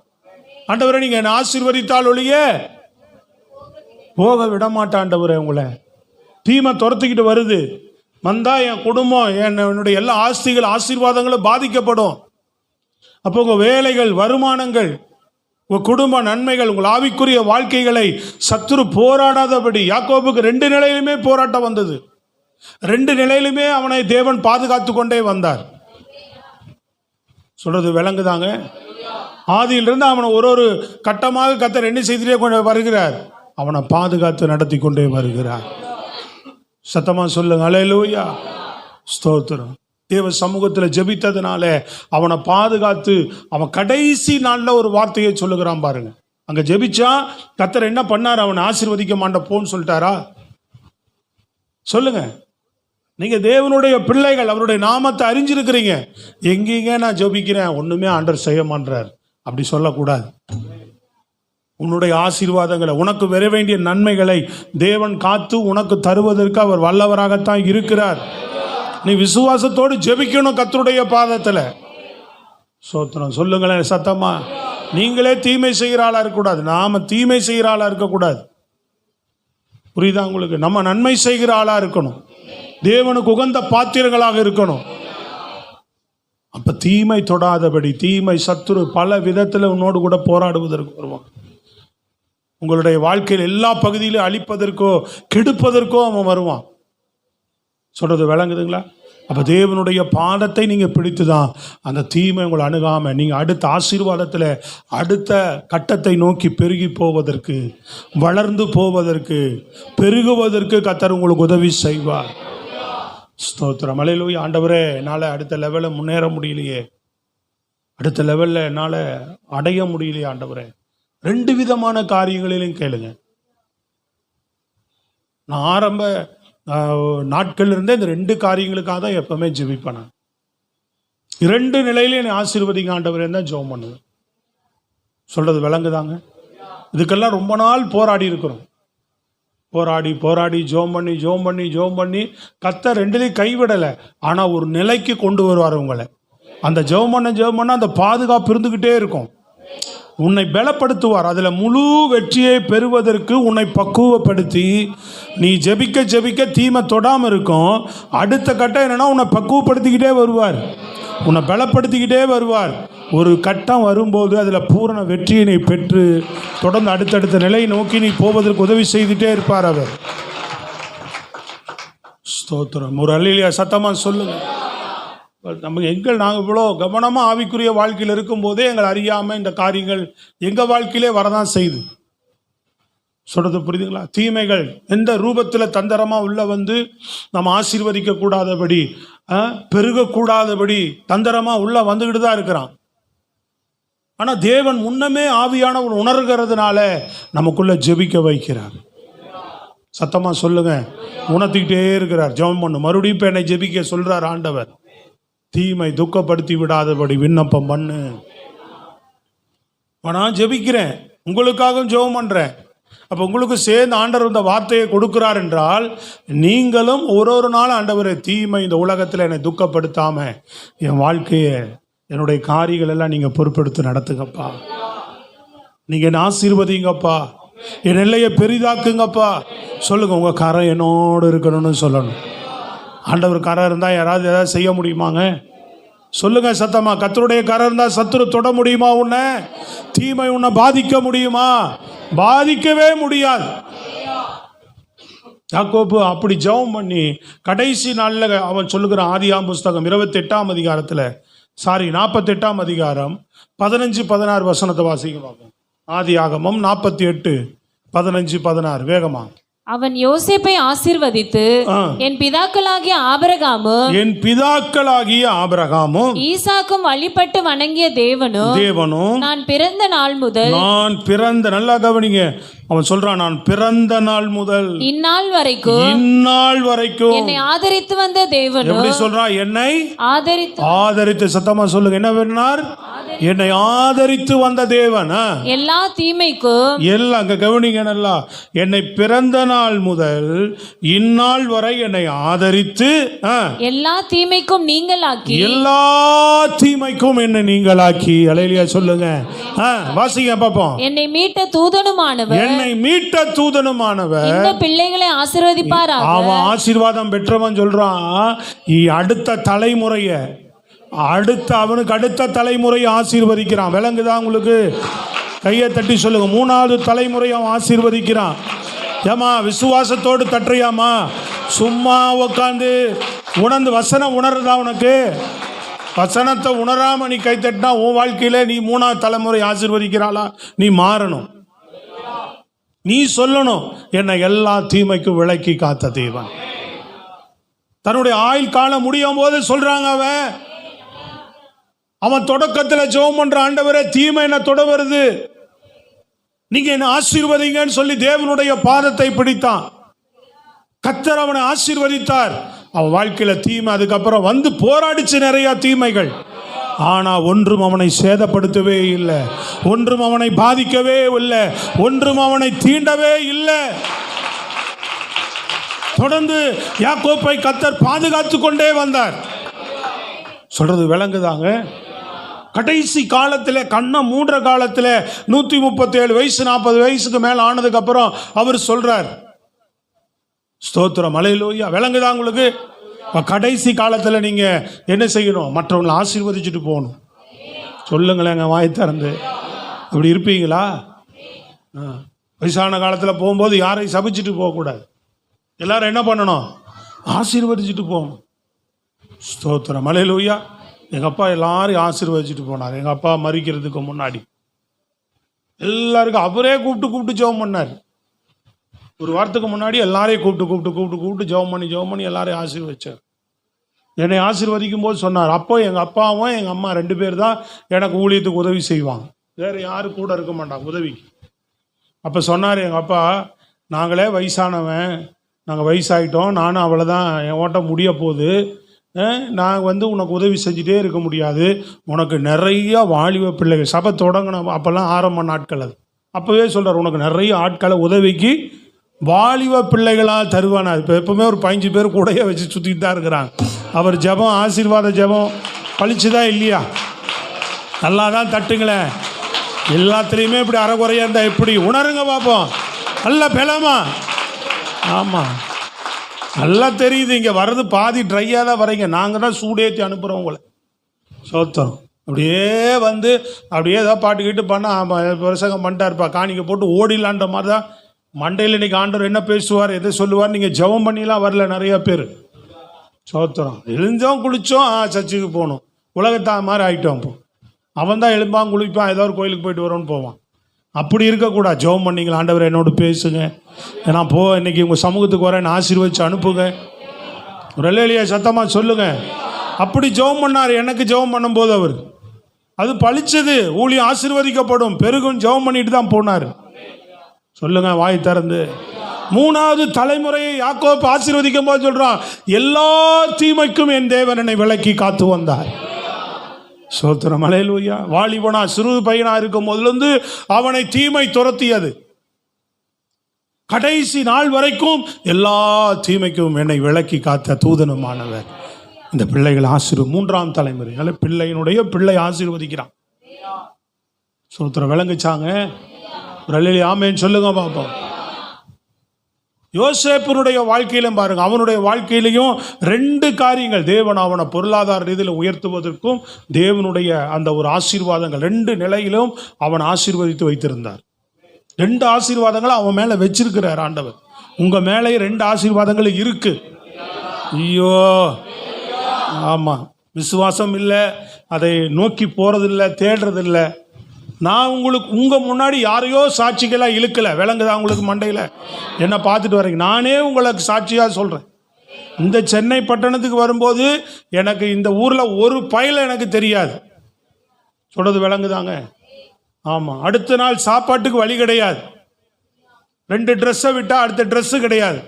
ஆண்டவரே நீங்கள் என்னை ஆசீர்வதித்தால் ஒழிய போக விட மாட்டேன் ஆண்டவரே. உங்களை தீமை துரத்துக்கிட்டு வருது, வந்தா என் குடும்பம், என்னுடைய எல்லா ஆஸ்திகள் ஆசீர்வாதங்களும் பாதிக்கப்படும். அப்போ உங்கள் வேலைகள், வருமானங்கள், உங்கள் குடும்ப நன்மைகள், உங்கள் ஆவிக்குரிய வாழ்க்கைகளை சத்துரு போராடாதபடி. யாக்கோபுக்கு 2 நிலையிலுமே போராட்டம் வந்தது. 2 நிலையிலுமே அவனை தேவன் பாதுகாத்து கொண்டே வந்தார். சொல்றது விளங்குதாங்க? ஆதியிலிருந்து அவனை ஒரு கட்டமாக கர்த்தர் என்ன செய்துட்டே கொண்டு வருகிறார்? அவனை பாதுகாத்து நடத்தி கொண்டே வருகிறார். சத்தமா சொல்லுங்க அல்லேலூயா. ஸ்தோத்திரம். தேவ சமூகத்தில் ஜெபித்ததுனால அவனை பாதுகாத்து அவன் கடைசி நாளில் ஒரு வார்த்தையை சொல்லுகிறான் பாருங்க. அங்கே ஜெபிச்சா கர்த்தர் என்ன பண்ணார்? அவனை ஆசீர்வதிக்க மாட்டேன் போன்னு சொல்லிட்டாரா? சொல்லுங்க. நீங்க தேவனுடைய பிள்ளைகள், அவருடைய நாமத்தை அறிஞ்சிருக்கிறீங்க. எங்கீங்க நான் ஜெபிக்கிறேன், ஒண்ணுமே ஆண்டவர் செய்ய மாட்டார், அப்படி சொல்லக்கூடாது. உன்னுடைய ஆசீர்வாதங்களை, உனக்கு வர வேண்டிய நன்மைகளை தேவன் காத்து உனக்கு தருவதற்கு அவர் வல்லவராகத்தான் இருக்கிறார். நீ விசுவாசத்தோடு ஜெபிக்கணும் கர்த்தருடைய பாதத்தில். சோத்திரம் சொல்லுங்களேன் சத்தமா. நீங்களே தீமை செய்கிற ஆளா இருக்கக்கூடாது, நாம தீமை செய்கிற ஆளா இருக்கக்கூடாது. புரியுதா உங்களுக்கு? நம்ம நன்மை செய்கிற ஆளா இருக்கணும், தேவனுக்கு உகந்த பாத்திரங்களாக இருக்கணும். அப்ப தீமை தொடாதபடி, தீமை சத்துரு பல விதத்தில் உன்னோடு கூட போராடுவதற்கு வருவான். உங்களுடைய வாழ்க்கையில் எல்லா பகுதியிலும் அழிப்பதற்கோ கெடுப்பதற்கோ அவன் வருவான். சொல்றது விளங்குதுங்களா? அப்ப தேவனுடைய பாதத்தை நீங்க பிடித்துதான் அந்த தீமை உங்களை அணுகாம நீங்க அடுத்த ஆசீர்வாதத்தில் அடுத்த கட்டத்தை நோக்கி பெருகி போவதற்கு, வளர்ந்து போவதற்கு, பெருகுவதற்கு கர்த்தர் உங்களுக்கு உதவி செய்வார். ஸ்தோத்திரம். அல்லேலூயா. ஆண்டவரே, என்னால் அடுத்த லெவலில் முன்னேற முடியலையே, அடுத்த லெவலில் என்னால் அடைய முடியலையே ஆண்டவரே. 2 விதமான காரியங்களிலும் கேளுங்க. நான் ஆரம்ப நாட்கள் இருந்தே இந்த 2 காரியங்களுக்காக தான் எப்பவுமே ஜெபிப்பேன். 2 நிலையில என்னை ஆசீர்வதிங்க ஆண்டவரே தான் ஜெபம் பண்ணுவேன். சொல்றது விளங்குதாங்க? இதுக்கெல்லாம் ரொம்ப நாள் போராடி இருக்கிறோம். போராடி ஜெபம் பண்ணி கர்த்தர் 2லையும் கைவிடலை. ஆனால் ஒரு நிலைக்கு கொண்டு வருவார் உங்களை. அந்த ஜெபம் பண்ண அந்த பாதுகாப்பு இருந்துக்கிட்டே இருக்கும். உன்னை பலப்படுத்துவார். அதில் முழு வெற்றியை பெறுவதற்கு உன்னை பக்குவப்படுத்தி நீ ஜெபிக்க தீமை தொடாமல் இருக்கும். அடுத்த கட்டம் என்னன்னா, உன்னை பக்குவப்படுத்திக்கிட்டே வருவார், உன்னை பலப்படுத்திக்கிட்டே வருவார். ஒரு கட்டம் வரும்போது அதில் பூரண வெற்றியை நீ பெற்று தொடர்ந்து அடுத்தடுத்த நிலையை நோக்கி நீ போவதற்கு உதவி செய்துட்டே இருப்பார் அவர். ஸ்தோத்திரம். ஒரு அல்லேலூயா சத்தமாக சொல்லுங்க. நாங்கள் இவ்வளோ கவனமாக ஆவிக்குரிய வாழ்க்கையில் இருக்கும்போதே எங்களை அறியாமல் இந்த காரியங்கள் எங்கள் வாழ்க்கையிலே வரதான் செய்யுது. சொல்றது புரியுதுங்களா? தீமைகள் எந்த ரூபத்தில் தந்திரமாக உள்ள வந்து நம்ம ஆசீர்வதிக்க கூடாதபடி, பெருகக்கூடாதபடி தந்திரமாக உள்ள வந்துக்கிட்டு தான் இருக்கிறான். ஆனால் தேவன் முன்னமே ஆவியானவர் உணர்கிறதுனால நமக்குள்ள ஜெபிக்க வைக்கிறார். சத்தமாக சொல்லுங்க. உணர்த்திக்கிட்டே இருக்கிறார். ஜெபம் பண்ணு, மறுபடியும் இப்போ என்னை ஜெபிக்க சொல்றார் ஆண்டவர். தீமை துக்கப்படுத்தி விடாதபடி விண்ணப்பம் பண்ணு. நான் ஜெபிக்கிறேன், உங்களுக்காகவும் ஜெபம் பண்றேன். அப்போ உங்களுக்கு சேர்ந்து ஆண்டவர் இந்த வார்த்தையை கொடுக்கிறார் என்றால், நீங்களும் ஒரு நாள் ஆண்டவரை தீமை இந்த உலகத்தில் என்னை துக்கப்படுத்தாம என் வாழ்க்கையை, என்னுடைய காரியங்கள் எல்லாம் நீங்க பொறுப்பெடுத்து நடத்துங்கப்பா, நீங்க என்ன ஆசீர்வதிங்கப்பா, என் எல்லையை பெரிதாக்குங்கப்பா. சொல்லுங்க, உங்க கரம் என்னோடு இருக்கணும்னு சொல்லணும். ஆண்டவர் கரம் இருந்தால் யாராவது ஏதாவது செய்ய முடியுமாங்க? சொல்லுங்க சத்தமா. கர்த்தருடைய கரம் இருந்தால் சத்துரு தொட முடியுமா? உன்னை தீமை உன்னை பாதிக்க முடியுமா? பாதிக்கவே முடியாது. யாக்கோபு அப்படி ஜெபம் பண்ணி கடைசி நாளில் அவன் சொல்லுகிறான். ஆதியாகமம் புஸ்தகம் 28ஆம் அதிகாரத்தில் 48ஆம் அதிகாரம் 15-16 வசனத்தை வாசிக்க பார்ப்போம். ஆதியாகமம் 48:15-16 வேகமா. அவன் யோசேப்பை ஆசீர்வதித்து, என் பிதாக்களாகிய ஆபிரகாமும் ஈசாக்கும் வழிபட்டு வணங்கிய தேவனும் நான் பிறந்த நாள் முதல், நல்லா கவனிங்க, அவன் சொல்றான், நான் பிறந்த நாள் முதல் இந்நாள் வரைக்கும் என்னை ஆதரித்து வந்த தேவனும். எப்படி சொல்றான்? என்னை ஆதரித்து. சத்தமா சொல்லுங்க. என்ன வேணார்? என்னை ஆதரித்து வந்த தேவன். எல்லா தீமைக்கும், எல்லாம் கவனிங்க நல்லா, என்னை பிறந்த நாள் முதல் இந்நாள் வரை என்னை ஆதரித்து எல்லா தீமைக்கும் நீங்களாக்கி, எல்லா தீமைக்கும் என்னை நீங்களாக்கி. அல்லேலூயா சொல்லுங்க. வாசிங்க பாப்போம். என்னை மீட்ட தூதனுமானவர் இந்த பிள்ளைகளை ஆசீர்வதிப்பாராக. அவன் ஆசீர்வாதம் பெற்றவன் சொல்றான், அடுத்த தலைமுறைய, அவனுக்கு அடுத்த தலைமுறையை ஆசீர்வதிக்கிறான். விளங்குதா உங்களுக்கு? கையை தட்டி சொல்லுங்க. 3வது தலைமுறை அவன் ஆசீர்வதிக்கிறான். ஏமா விசுவாசத்தோடு தட்டுறியாமா? சும்மா உட்காந்து உணர்ந்து வசனம் உணர்றதா? உனக்கு வசனத்தை உணராம நீ கை தட்டினா உன் வாழ்க்கையில நீ 3வது தலைமுறை ஆசீர்வதிக்கிறாளா? நீ மாறணும். நீ சொல்லணும், என்னை எல்லா தீமைக்கும் விலக்கி காத்த தேவன். தன்னுடைய ஆயுள் காலம் முடியும் போது சொல்றாங்க, அவன் தொடக்கத்தில் ஜெபம் பண்ற, ஆண்டவரே தீமை என்ன தொட வருது, நீங்க என்ன ஆசீர்வதிங்கன்னு சொல்லி தேவனுடைய பாதத்தை பிடித்தான். கர்த்தர் அவனை ஆசீர்வதித்தார். அவன் வாழ்க்கையில் தீமை அதுக்கப்புறம் வந்து போராடிச்சு நிறையா தீமைகள். ஆனால் ஒன்றும் அவனை சேதப்படுத்தவே இல்லை, ஒன்றும் அவனை பாதிக்கவே இல்லை, ஒன்றும் அவனை தீண்டவே இல்லை. தொடர்ந்து யாக்கோப்பை கர்த்தர் பாதுகாத்து கொண்டே வந்தார். சொல்றது விளங்குதாங்க? கடைசி காலத்தில் கண்ணை மூடுற காலத்தில் 137 வயசு 40 வயசுக்கு மேலே ஆனதுக்கப்புறம் அவர் சொல்றார், ஸ்தோத்திரம், அல்லேலூயா. விளங்குதா உங்களுக்கு? கடைசி காலத்தில் நீங்கள் என்ன செய்யணும்? மற்றவங்களை ஆசீர்வதிச்சுட்டு போகணும். சொல்லுங்களேங்க வாய் திறந்து. அப்படி இருப்பீங்களா? வயசான காலத்தில் போகும்போது யாரையும் சபிச்சுட்டு போகக்கூடாது. எல்லாரும் என்ன பண்ணணும்? ஆசீர்வதிச்சுட்டு போகணும். ஸ்தோத்திரம், அல்லேலூயா. எங்கள் அப்பா எல்லாரையும் ஆசீர்வதிச்சுட்டு போனார். எங்கள் அப்பா மரிக்கிறதுக்கு முன்னாடி எல்லாருக்கும் அவரே கூப்பிட்டு ஜெபம் பண்ணார். ஒரு வாரத்துக்கு முன்னாடி எல்லாரையும் கூப்பிட்டு ஜெபம் பண்ணி எல்லாரையும் ஆசீர்வதிச்சார். என்னை ஆசீர்வதிக்கும் போது சொன்னார், அப்போ எங்கள் அப்பாவும் எங்கள் அம்மா 2 பேர் தான் எனக்கு ஊழியத்துக்கு உதவி செய்வாங்க, வேறு யாரும் கூட இருக்க மாட்டாங்க உதவிக்கு. அப்போ சொன்னார் எங்கள் அப்பா, நாங்களே வயசானவன், நாங்கள் வயசாகிட்டோம், நானும் அவ்வளோதான், என் ஓட்டம் முடிய போகுது, நான் உனக்கு உதவி செஞ்சுட்டே இருக்க முடியாது, உனக்கு நிறைய வாலிப பிள்ளைகள், சபை தொடங்கணும் அப்போல்லாம் ஆரம்ப நாட்கள், அது அப்போவே சொல்கிறார், உனக்கு நிறைய ஆட்களை உதவிக்கு வாலிப பிள்ளைகளாக தருவானா. இப்போ எப்பவுமே ஒரு 15 பேர் கூடையே வச்சு சுற்றிட்டு தான் இருக்கிறாங்க. அவர் ஜெபம், ஆசீர்வாத ஜெபம் பழிச்சுதா இல்லையா? நல்லா தான் தட்டுங்களேன். எல்லாத்துலேயுமே இப்படி அறகுறையாக இருந்தால் எப்படி? உணருங்க பார்ப்போம். நல்ல பலமா? ஆமாம், நல்லா தெரியுது. இங்கே வர்றது பாதி ட்ரையாக தான் வரீங்க, நாங்கள் தான் சூடேற்றி அனுப்புகிறோம் உங்களை. சோத்திரம். அப்படியே வந்து அப்படியே ஏதாவது பாட்டுக்கிட்டு பண்ணால் பிரசங்கம் பண்ணிட்டாருப்பா, காணிக்க போட்டு ஓடிலான்ற மாதிரி தான் மண்டையில் இன்றைக்கி ஆண்டவர் என்ன பேசுவார், எதை சொல்லுவார். நீங்கள் ஜெபம் பண்ணிலாம் வரல நிறைய பேர். சோத்திரம். எழுந்தோம் குளித்தோம், சர்ச்சுக்கு போகணும், உலகத்தா மாதிரி ஆகிட்டோம். இப்போ அவன் தான் எழும்பான் குளிப்பான், ஏதோ ஒரு கோயிலுக்கு போயிட்டு வரோன்னு போவான். அப்படி இருக்கக்கூடாது. ஜெபம் பண்ணிங்களா, ஆண்டவர் என்னோட பேசுங்க, நான் இன்னைக்கு உங்கள் சமூகத்துக்கு வரேன், ஆசீர்வதிச்சு அனுப்புங்க. ஒரு இல்லையா சத்தமாக சொல்லுங்கள். அப்படி ஜெபம் பண்ணார். எனக்கு ஜெபம் பண்ணும்போது அவர் அது பழிச்சது. ஊழியம் ஆசீர்வதிக்கப்படும், பெருகும் ஜெபம் பண்ணிட்டு தான் போனார். சொல்லுங்க வாய் திறந்து. 3வது தலைமுறையை யாக்கோபு ஆசீர்வதிக்கும் போது சொல்றான், எல்லா தீமைக்கும் என் தேவன் என்னை விலக்கி காத்து வந்தார். சோத்திரம், அல்லேலூயா. வாலிபனா சிறு பையனா இருக்கும் போதிலிருந்து அவனை தீமை துரத்தியது. கடைசி நாள் வரைக்கும் எல்லா தீமைக்கும் என்னை விலக்கி காத்த தூதனுமானவர். இந்த பிள்ளைகள் 3ஆம் தலைமுறை பிள்ளையினுடைய பிள்ளை ஆசீர்வதிக்கிறான். சோத்திரம், விளங்குச்சாங்க? ஆமேன்னு சொல்லுங்க பாப்போம். யோசேப்பினுடைய வாழ்க்கையிலும் பாருங்க, அவனுடைய வாழ்க்கையிலையும் 2 காரியங்கள். தேவன் அவனை பொருளாதார ரீதியில் உயர்த்துவதற்கும் தேவனுடைய அந்த ஒரு ஆசீர்வாதங்கள் 2 நிலையிலும் அவன் ஆசீர்வதித்து வைத்திருந்தார். 2 ஆசீர்வாதங்களை அவன் மேலே வச்சிருக்கிறார் ஆண்டவர். உங்க மேலே 2 ஆசீர்வாதங்கள் இருக்கு. ஐயோ ஆமாம், விசுவாசம் இல்லை, அதை நோக்கி போறதில்லை, தேடுறதில்லை. நான் உங்களுக்கு உங்கள் முன்னாடி யாரையோ சாட்சிகளாக இழுக்கலை. விளங்குதா உங்களுக்கு? மண்டையில் என்ன பார்த்துட்டு வரீங்க? நானே உங்களுக்கு சாட்சியாக சொல்கிறேன். இந்த சென்னை பட்டணத்துக்கு வரும்போது எனக்கு இந்த ஊரில் ஒரு பயல எனக்கு தெரியாது. சொல்கிறது விளங்குதாங்க? ஆமாம். அடுத்த நாள் சாப்பாட்டுக்கு வழி கிடையாது. 2 ட்ரெஸ்ஸை விட்டால் அடுத்த ட்ரெஸ்ஸு கிடையாது.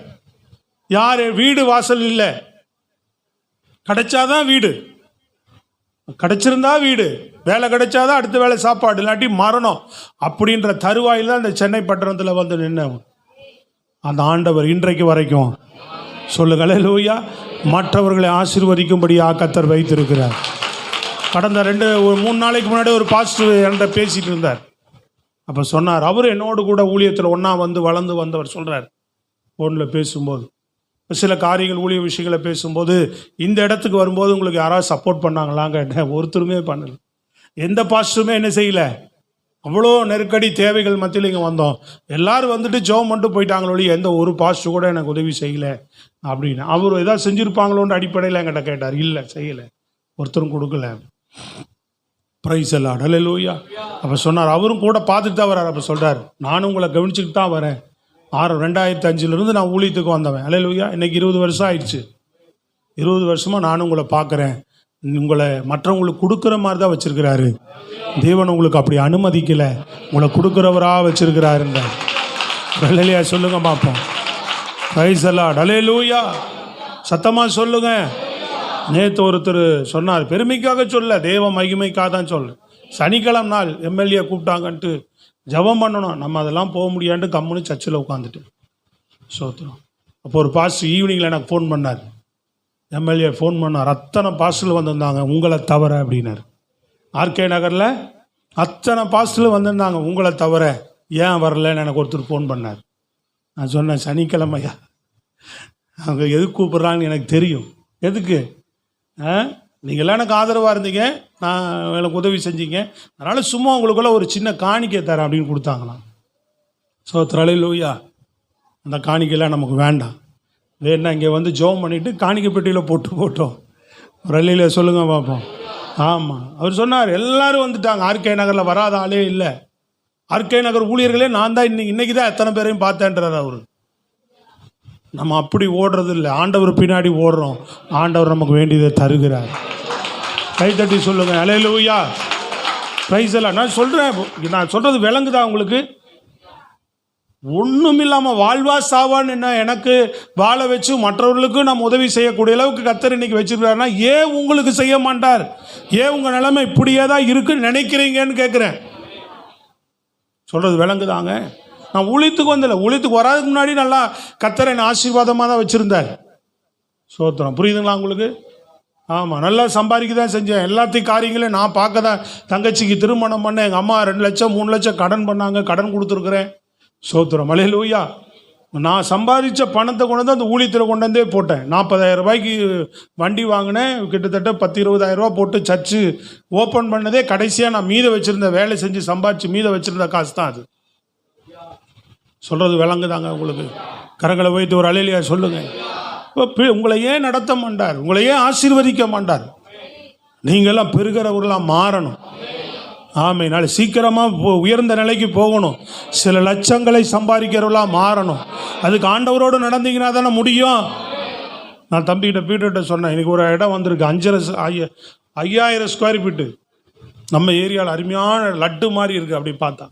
யார் வீடு வாசல் இல்லை. கிடைச்சாதான் வீடு, கிடைச்சிருந்தா வீடு, வேலை கிடைச்சாதான் அடுத்த வேலை சாப்பாடு, இல்லாட்டி மரணம். அப்படின்ற தருவாயில் தான் இந்த சென்னை பட்டணத்தில் வந்து நின்று அந்த ஆண்டவர் இன்றைக்கு வரைக்கும் சொல்லுங்க அல்லேலூயா மற்றவர்களை ஆசீர்வதிக்கும்படியாக கர்த்தர் வைத்திருக்கிறார். கடந்த 3 நாளைக்கு முன்னாடி ஒரு பாஸ்டர் என்கிட்ட பேசிகிட்டு இருந்தார். அப்போ சொன்னார், அவர் என்னோடு கூட ஊழியத்தில் ஒன்றா வந்து வளர்ந்து வந்தவர். சொல்கிறார், ஃபோனில் பேசும்போது சில காரியங்கள் ஊழிய விஷயங்களை பேசும்போது, இந்த இடத்துக்கு வரும்போது உங்களுக்கு யாராவது சப்போர்ட் பண்ணாங்களாங்க? ஒருத்தருமே பண்ணல. எந்த பாஸ்டருமே என்ன செய்யலை. அவ்வளோ நெருக்கடி தேவைகள் மத்தியில் இங்கே வந்தோம். எல்லாரும் வந்துட்டு ஜெபம் பண்ணிட்டு போயிட்டாங்களோ, எந்த ஒரு பாஸ்டர் கூட எனக்கு உதவி செய்யலை அப்படின்னு. அவர் ஏதாவது செஞ்சுருப்பாங்களோன்ற அடிப்படையில் என்கிட்ட கேட்டார். இல்லை, செய்யலை, ஒருத்தரும் கொடுக்கல. பிரைஸ் எல்லாம் அல்லேலூயா. அப்போ சொன்னார், அவரும் கூட பார்த்துட்டு தான் வர்றார். அப்போ சொல்கிறார், நானும் உங்களை கவனிச்சுட்டு தான் வரேன். 2005 நான் ஊழியத்துக்கு வந்தவன். அல்லேலூயா. இன்னைக்கு 20 வருஷம் ஆயிடுச்சு. 20 வருஷமாக நானும் உங்களை பார்க்குறேன். உங்களை மற்றவங்களுக்கு கொடுக்குற மாதிரி தான் வச்சிருக்கிறாரு தேவன். உங்களுக்கு அப்படி அனுமதிக்கலை, உங்களை கொடுக்குறவராக வச்சிருக்கிறாருன்ற. அல்லேலூயா சொல்லுங்க பார்ப்போம். பிரைஸ் எல்லாம் அல்லேலூயா. சத்தமா சொல்லுங்க. நேற்று ஒருத்தர் சொன்னார், பெருமைக்காக சொல்ல, தேவ மகிமைக்காக தான் சொல்ல. சனிக்கிழமை நாள் எம்எல்ஏ கூப்பிட்டாங்கன்ட்டு ஜெபம் பண்ணணும், நம்ம அதெல்லாம் போக முடியான்ட்டு கம்முன்னு சர்ச்சில் உட்காந்துட்டு சோத்திரம். அப்போ ஒரு பாஸ்டர் ஈவினிங்கில் எனக்கு ஃபோன் பண்ணார், எம்எல்ஏ ஃபோன் பண்ணார், அத்தனை பாஸ்டர் வந்திருந்தாங்க உங்களை தவிர அப்படின்னாரு. ஆர்கே நகரில் அத்தனை பாஸ்டர் வந்திருந்தாங்க உங்களை தவிர, ஏன் வரலன்னு எனக்கு ஒருத்தர் ஃபோன் பண்ணார். நான் சொன்னேன், சனிக்கிழமையா அவங்க எதுக்கு கூப்பிட்றாங்கன்னு எனக்கு தெரியும். எதுக்கு? நீங்கள்லாம் எனக்கு ஆதரவாக இருந்தீங்க, நான் எனக்கு உதவி செஞ்சீங்க, அதனால் சும்மா உங்களுக்குள்ள ஒரு சின்ன காணிக்கை தரேன் அப்படின்னு கொடுத்தாங்களாம். அல்லேலூயா. அந்த காணிக்கைலாம் நமக்கு வேண்டாம், வேணா இங்கே வந்து ஜெபம் பண்ணிவிட்டு காணிக்கை பெட்டியில் போட்டோம். ஒரு அல்லேலூயா சொல்லுங்க பார்ப்போம். ஆமாம், அவர் சொன்னார் எல்லோரும் வந்துட்டாங்க, ஆர்கே நகரில் வராத ஆளே இல்லை. ஆர்கே நகர் ஊழியர்களே நான் தான் இன்னைக்கு தான் எத்தனை பேரையும் பார்த்தேன்றார் அவர். நம்ம அப்படி ஓடுறது இல்லை, ஆண்டவர் பின்னாடி ஓடுறோம், ஆண்டவர் நமக்கு வேண்டியதை தருகிறார். கைத்தட்டி சொல்லுங்க அல்லேலூயா, பிரைஸ் எல்லாம். நான் சொல்கிறது விளங்குதா உங்களுக்கு? ஒன்றும் இல்லாமல் வாழ்வா சாவான்னு என்ன எனக்கு வாழ வச்சு மற்றவர்களுக்கும் நம்ம உதவி செய்யக்கூடிய அளவுக்கு கர்த்தர் இன்னைக்கு வச்சிருக்காருன்னா ஏன் உங்களுக்கு செய்ய மாட்டார்? ஏன் உங்கள் நிலைமை இப்படியே தான் இருக்குன்னு நினைக்கிறீங்கன்னு கேட்குறேன். சொல்கிறது விளங்குதாங்க? நான் ஊழியத்துக்கு வந்தல, ஊழியத்துக்கு வராதுக்கு முன்னாடி நல்லா கர்த்தர் என்னை ஆசீர்வாதமாக தான் வச்சுருந்தார். சோத்திரம், புரியுதுங்களா உங்களுக்கு? ஆமாம், நல்லா சம்பாதிக்க தான் செஞ்சேன், எல்லாத்தையும் காரியங்களையும் நான் பார்க்க தான். தங்கச்சிக்கு திருமணம் பண்ணேன், எங்கள் அம்மா 2 லட்சம் 3 லட்சம் கடன் பண்ணாங்க, கடன் கொடுத்துருக்குறேன். சோத்திரம், அல்லேலூயா. நான் சம்பாதிச்ச பணத்தை கொண்டு வந்து அந்த ஊழியத்தில் கொண்டு வந்தே போட்டேன். 40,000 ரூபாய்க்கு வண்டி வாங்கினேன், கிட்டத்தட்ட 10-20,000 ரூபா போட்டு சர்ச்சு ஓப்பன் பண்ணதே கடைசியாக நான் மீத வச்சுருந்த வேலை செஞ்சு சம்பாதிச்சு மீத வச்சுருந்த காசு தான் அது. சொல்கிறது விளங்குதாங்க உங்களுக்கு? கரங்களை வைத்து ஒரு அல்லேலூயா சொல்லுங்கள். இப்போ உங்களை ஏன் நடத்த மாட்டார்? உங்களை ஏன் ஆசீர்வதிக்க மாட்டார்? நீங்கள்லாம் பெருகிறவர்களாக மாறணும். ஆமாம், நாளை சீக்கிரமாக உயர்ந்த நிலைக்கு போகணும், சில லட்சங்களை சம்பாதிக்கிறவர்களாக மாறணும். அதுக்கு ஆண்டவரோடு நடந்தீங்கன்னா தானே முடியும். நான் தம்பிகிட்ட பீட்டர்கிட்ட சொன்னேன், இன்றைக்கி ஒரு இடம் வந்திருக்கு 5,000 ஸ்கொயர் ஃபீட்டு, நம்ம ஏரியாவில் அருமையான லட்டு மாதிரி இருக்குது. அப்படி பார்த்தா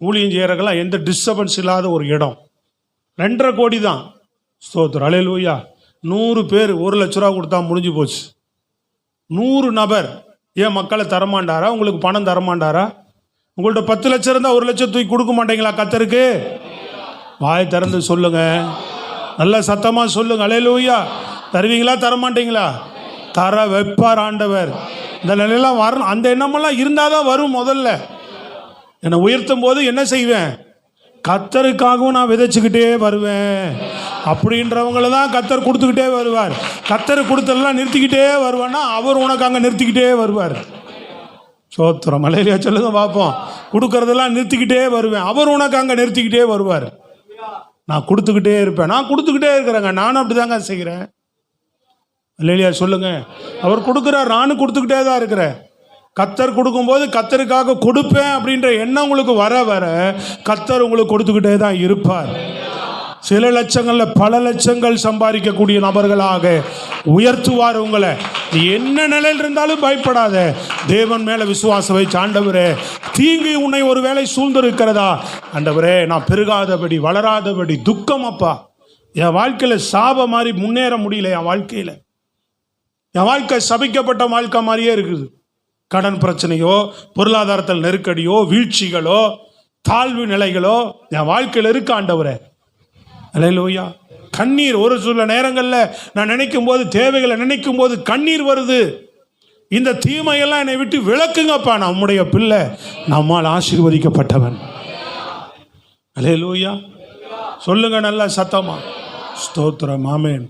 ஊழியம் செய்கிறக்கெல்லாம் எந்த டிஸ்டர்பன்ஸ் இல்லாத ஒரு இடம், 2.5 கோடி தான். ஸ்தோத்திரம், அல்லேலூயா. 100 பேர் 1 லட்ச ரூபா கொடுத்தா முடிஞ்சு போச்சு. 100 நபர். ஏன் மக்களை தரமாண்டாரா? உங்களுக்கு பணம் தரமாண்டாரா? உங்கள்கிட்ட 10 லட்சம் இருந்தால் 1 லட்சம் தூக்கி கொடுக்க மாட்டீங்களா கர்த்தருக்கு? வாய் திறந்து சொல்லுங்க, நல்லா சத்தமாக சொல்லுங்க அல்லேலூயா. தருவீங்களா தரமாட்டீங்களா? தர வைப்பார் ஆண்டவர். இந்த நிலையெல்லாம் வரணும், அந்த எண்ணமெல்லாம் இருந்தால் தான் வரும். முதல்ல என்னை உயர்த்தும் போது என்ன செய்வேன்? கர்த்தருக்காகவும் நான் விதைச்சிக்கிட்டே வருவேன். அப்படின்றவங்கள தான் கர்த்தர் கொடுத்துக்கிட்டே வருவார். கர்த்தர் கொடுத்தெல்லாம் நிறுத்திக்கிட்டே வருவான்னா அவர் உனக்கு அங்கே நிறுத்திக்கிட்டே வருவார். சோத்திரம், அல்லேலூயா சொல்லுங்க பார்ப்போம். கொடுக்கறதெல்லாம் நிறுத்திக்கிட்டே வருவேன், அவர் உனக்கு அங்கே நிறுத்திக்கிட்டே வருவார். நான் கொடுத்துக்கிட்டே இருப்பேன், நான் கொடுத்துக்கிட்டே இருக்கிறேங்க, நானும் அப்படி தாங்க செய்கிறேன். அல்லேலூயா சொல்லுங்க. அவர் கொடுக்குறார், நானும் கொடுத்துக்கிட்டே தான் இருக்கிறேன். கர்த்தர் கொடுக்கும்போது கர்த்தருக்காக கொடுப்பேன் அப்படின்ற எண்ணம் உங்களுக்கு வர வர கர்த்தர் உங்களுக்கு கொடுத்துக்கிட்டே தான் இருப்பார். சில லட்சங்களில் பல லட்சங்கள் சம்பாதிக்கக்கூடிய நபர்களாக உயர்த்துவார் உங்களை. நீ என்ன நிலையில் இருந்தாலும் பயப்படாத, தேவன் மேலே விசுவாசம் வச்சு, ஆண்டவரே தீங்கு உன்னை ஒரு வேளை சூழ்ந்திருக்கிறதா, ஆண்டவரே நான் பெருகாதபடி வளராதபடி துக்கம் அப்பா, என் வாழ்க்கையில் சாப மாதிரி முன்னேற முடியல, என் வாழ்க்கை சபிக்கப்பட்ட வாழ்க்கை மாதிரியே இருக்குது. கடன் பிரச்சனையோ, பொருளாதாரத்தில் நெருக்கடியோ, வீழ்ச்சிகளோ, தாழ்வு நிலைகளோ என் வாழ்க்கையில் இருக்கு ஆண்டவரே. அல்லேலூயா. கண்ணீர், ஒரு சில நேரங்களில் நான் நினைக்கும் போது, தேவைகளை நினைக்கும் போது கண்ணீர் வருது. இந்த தீமையெல்லாம் என்னை விட்டு விலக்குங்கப்பா, நான் உம்முடைய பிள்ளை, நம்மால் ஆசீர்வதிக்கப்பட்டவன். அல்லேலூயா சொல்லுங்க நல்லா சத்தமா. ஸ்தோத்திரம், ஆமென்.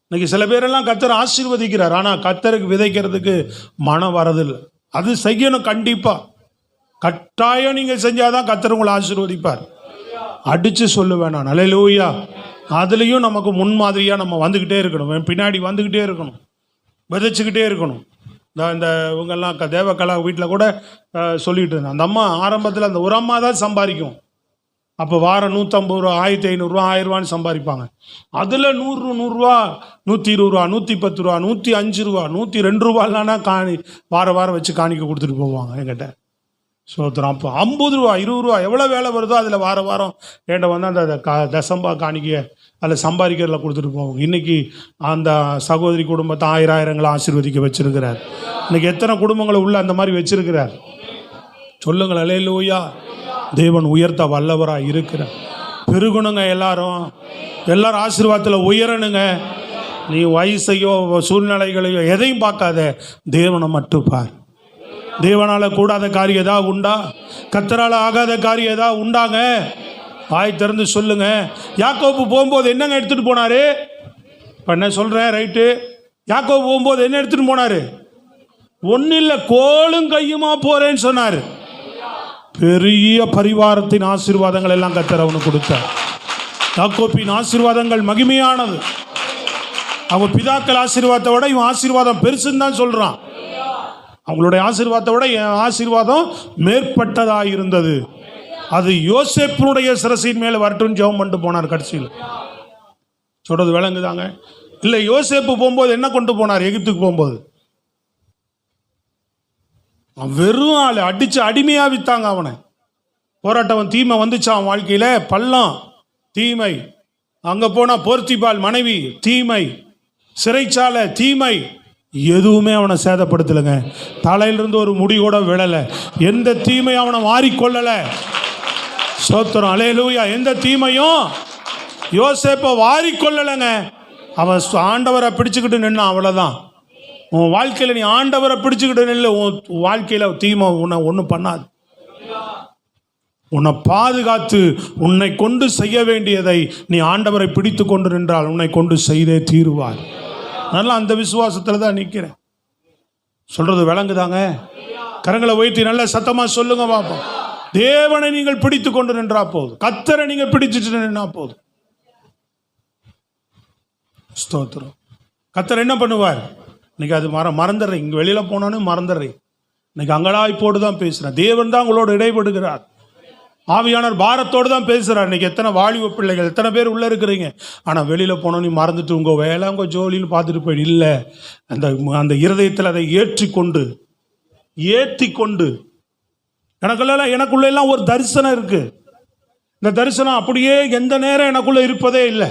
இன்னைக்கு சில பேரெல்லாம் கர்த்தர் ஆசீர்வதிக்கிறார், ஆனால் கர்த்தருக்கு விதைக்கிறதுக்கு மனம் வரதில்லை. அது செய்யணும், கண்டிப்பாக கட்டாயம் நீங்கள் செஞ்சாதான் கர்த்தர் உங்களை ஆசீர்வதிப்பார். அடித்து சொல்லுவேன் நான், அல்லேலூயா. அதுலேயும் நமக்கு முன்மாதிரியாக நம்ம வந்துக்கிட்டே இருக்கணும், பின்னாடி வந்துக்கிட்டே இருக்கணும், விதைச்சிக்கிட்டே இருக்கணும். இந்த இவங்கெல்லாம் தேவக்கலா வீட்டில் கூட சொல்லிட்டு இருந்தேன், அந்த அம்மா ஆரம்பத்தில் அந்த ஒரு அம்மா தான் சம்பாதிக்கும். அப்போ வாரம் 150 ரூபா, 1500 ரூபா, 1000 ரூபான்னு சம்பாதிப்பாங்க. அதில் 100 ரூபா, 120 ரூபா, 110 ரூபா, 105 ரூபா, 102 ரூபாய்லானா வாரம் வச்சு காணிக்க கொடுத்துட்டு போவாங்க என்கிட்ட. சோத்திரம். அப்போ 50 ரூபா, 20 ரூபா எவ்வளோ வேலை வருதோ அதில் வாரம் என்கிட்ட வந்து அந்த தசம்பா காணிக்கையை அதில் சம்பாதிக்கிறதுல கொடுத்துட்டு போவாங்க. இன்றைக்கி அந்த சகோதரி குடும்பத்தை ஆயிரங்களை ஆசீர்வதிக்க வச்சிருக்கிறார். இன்றைக்கி எத்தனை குடும்பங்களை உள்ள அந்த மாதிரி வச்சிருக்கிறார் சொல்லுங்கள். அல்லேலூயா. தேவன் உயர்த்த வல்லவராக இருக்கிறார். பெருகுணுங்க, எல்லாரும் ஆசீர்வாதத்தில் உயரணுங்க. நீ வயசையோ சூழ்நிலைகளையோ எதையும் பார்க்காத, தேவனை மட்டும் பார். தேவனால் கூடாத காரியம் ஏதாவது உண்டா? கர்த்தரால் ஆகாத காரியம் ஏதாவது உண்டாங்க? வாய் திறந்து சொல்லுங்க. யாக்கோபு போகும்போது என்னங்க எடுத்துகிட்டு போனார்? இப்போ என்ன சொல்கிறேன், ரைட்டு. யாக்கோபு போகும்போது என்ன எடுத்துகிட்டு போனார்? ஒன்றும் இல்லை, கோலும் கையுமா போகிறேன்னு சொன்னார். பெரிய பரிவாரத்தின் ஆசீர்வாதங்கள் எல்லாம் கர்த்தர் அவனுக்கு கொடுத்தார். யாக்கோபின் ஆசீர்வாதங்கள் மகிமையானது. அவங்க பிதாக்கள் ஆசீர்வாதத்தை விட இவன் ஆசீர்வாதம் பெருசுன்னு தான் சொல்கிறான். அவங்களுடைய ஆசீர்வாதத்தை விட என் ஆசீர்வாதம் மேற்பட்டதாக இருந்தது. அது யோசேப்பினுடைய சிரசின் மேலே வரட்டும்னு ஜெபம் பண்ணிட்டு போனார். கடைசியில் சொல்றது விளங்குதாங்க? இல்லை, யோசேப்பு போகும்போது என்ன கொண்டு போனார்? எகிப்துக்கு போகும்போது வெறும் ஆள் அடிச்சு அடிமையாக வித்தாங்க அவனை. போராட்டம் தீமை வந்துச்சு அவன் வாழ்க்கையில். பள்ளம் தீமை, அங்கே போனால் போர்த்திபால் மனைவி தீமை, சிறைச்சாலை தீமை, எதுவுமே அவனை சேதப்படுத்தலைங்க. தலையிலிருந்து ஒரு முடி கூட விழலை. எந்த தீமையும் அவனை மாறிக்கொள்ளலை. சோத்திரம், அல்லேலூயா. எந்த தீமையும் யோசேப்பை வாரிக்கொள்ளலைங்க. அவன் ஆண்டவரை பிடிச்சுக்கிட்டு நின்னான், அவ்வளோதான். உன் வாழ்க்கையில் நீ ஆண்டவரை பிடிச்சுக்கிட்டு நில்ல, உன் வாழ்க்கையில் தீமை உன்னை ஒன்றும் பண்ணாது. உன்னை பாதுகாத்து உன்னை கொண்டு செய்ய வேண்டியதை நீ ஆண்டவரை பிடித்து கொண்டு நின்றால் உன்னை கொண்டு செய்தே தீருவார். நல்லா அந்த விசுவாசத்தில் தான் நிற்கிறேன். சொல்றது விளங்குதாங்க? கரங்களை உயர்த்தி நல்ல சத்தமாக சொல்லுங்க பாப்போம். தேவனை நீங்கள் பிடித்து கொண்டு நின்றா போதும். கர்த்தரை நீங்கள் பிடிச்சிட்டு நின்றா போதும். ஸ்தோத்திரம். கர்த்தர் என்ன பண்ணுவார்? இன்னைக்கு அது மறந்துடுறேன். இங்கே வெளியில் போனோன்னு மறந்துடுறேன். இன்னைக்கு அங்கலாய்ப்போடு தான் பேசுகிறேன். தேவன் தான் உங்களோட இடைப்படுகிறார். ஆவியானவர் பாரத்தோடு தான் பேசுகிறார். இன்றைக்கி எத்தனை வாலிப பிள்ளைகள், எத்தனை பேர் உள்ளே இருக்கிறீங்க, ஆனால் வெளியில் போனோன்னு மறந்துட்டு உங்கள் வேலை உங்கள் ஜோலின்னு பார்த்துட்டு போயிடு. இல்லை, அந்த இருதயத்தில் அதை ஏற்றி கொண்டு எனக்குள்ளெல்லாம் ஒரு தரிசனம் இருக்குது. இந்த தரிசனம் அப்படியே எந்த நேரம் எனக்குள்ளே இருப்பதே இல்லை.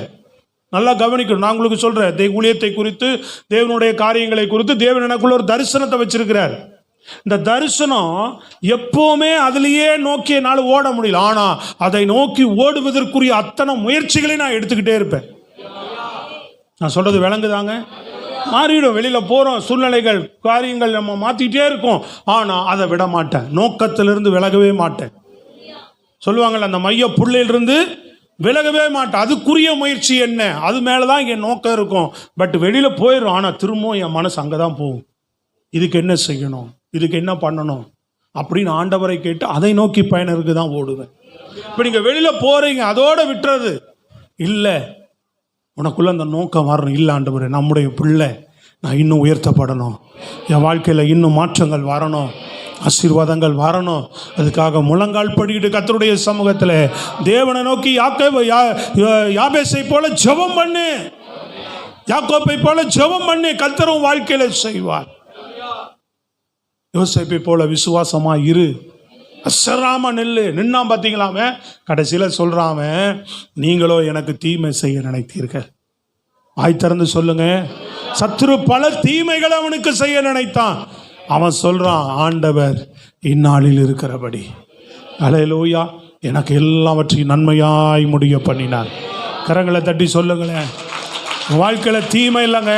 நல்லா கவனிக்கணும். நான் உங்களுக்கு சொல்கிறேன், ஊழியத்தை குறித்து, தேவனுடைய காரியங்களை குறித்து தேவன் எனக்குள்ள ஒரு தரிசனத்தை வச்சிருக்கிறார். இந்த தரிசனம் எப்பவுமே அதிலேயே நோக்கி என்னால் ஓட முடியல. ஆனால் அதை நோக்கி ஓடுவதற்குரிய அத்தனை முயற்சிகளையும் நான் எடுத்துக்கிட்டே இருப்பேன். நான் சொல்றது விளங்குதாங்க? மாறிடும். வெளியில் போகிறோம், சூழ்நிலைகள் காரியங்கள் நம்ம மாற்றிக்கிட்டே இருக்கோம். ஆனால் அதை விட மாட்டேன். நோக்கத்திலிருந்து விலகவே மாட்டேன். சொல்லுவாங்கள்ல, அந்த மைய புள்ளையிலிருந்து விலகவே மாட்டேன். அதுக்குரிய முயற்சி என்ன, அது மேலே தான் என் நோக்கம் இருக்கும். பட் வெளியில் போயிடும். ஆனால் திரும்பவும் என் மனசு அங்கே தான் போகும். இதுக்கு என்ன செய்யணும், இதுக்கு என்ன பண்ணணும் அப்படின்னு ஆண்டவரை கேட்டு அதை நோக்கி பயணருக்கு தான் ஓடுவேன். இப்போ நீங்கள் வெளியில் போகிறீங்க, அதோட விட்டுறது இல்லை. உனக்குள்ள அந்த நோக்கம் வரணும். இல்லை ஆண்டவரே, நம்முடைய பிள்ளை நான் இன்னும் உயர்த்தப்படணும், என் வாழ்க்கையில் இன்னும் மாற்றங்கள் வரணும், ஆசீர்வாதங்கள் வரணும். அதுக்காக முழங்கால் படிக்கிட்டு கர்த்தருடைய சமூகத்தில் தேவனை நோக்கி யாபேசை போல ஜெபம் பண்ணு, யாக்கோபை போல ஜெபம் பண்ணு. கர்த்தரும் வாழ்க்கையில் செய்வார். யோசேப்பை போல விசுவாசமா இரு, அசராம நின்னா பார்த்தீங்களாமே. கடைசியில் சொல்றாம, நீங்களோ எனக்கு தீமை செய்ய நினைத்தீர்கள். வாய் திறந்து சொல்லுங்க. சத்துரு பல தீமைகளை அவனுக்கு செய்ய நினைத்தான். அவன் சொல்றான், ஆண்டவர் இந்நாளில் இருக்கிறபடி அல்லேலூயா எனக்கு எல்லாவற்றையும் நன்மையாய் முடிய பண்ணினார். கரங்களை தட்டி சொல்லுங்களேன். வாழ்க்கையில் தீமை இல்லைங்க.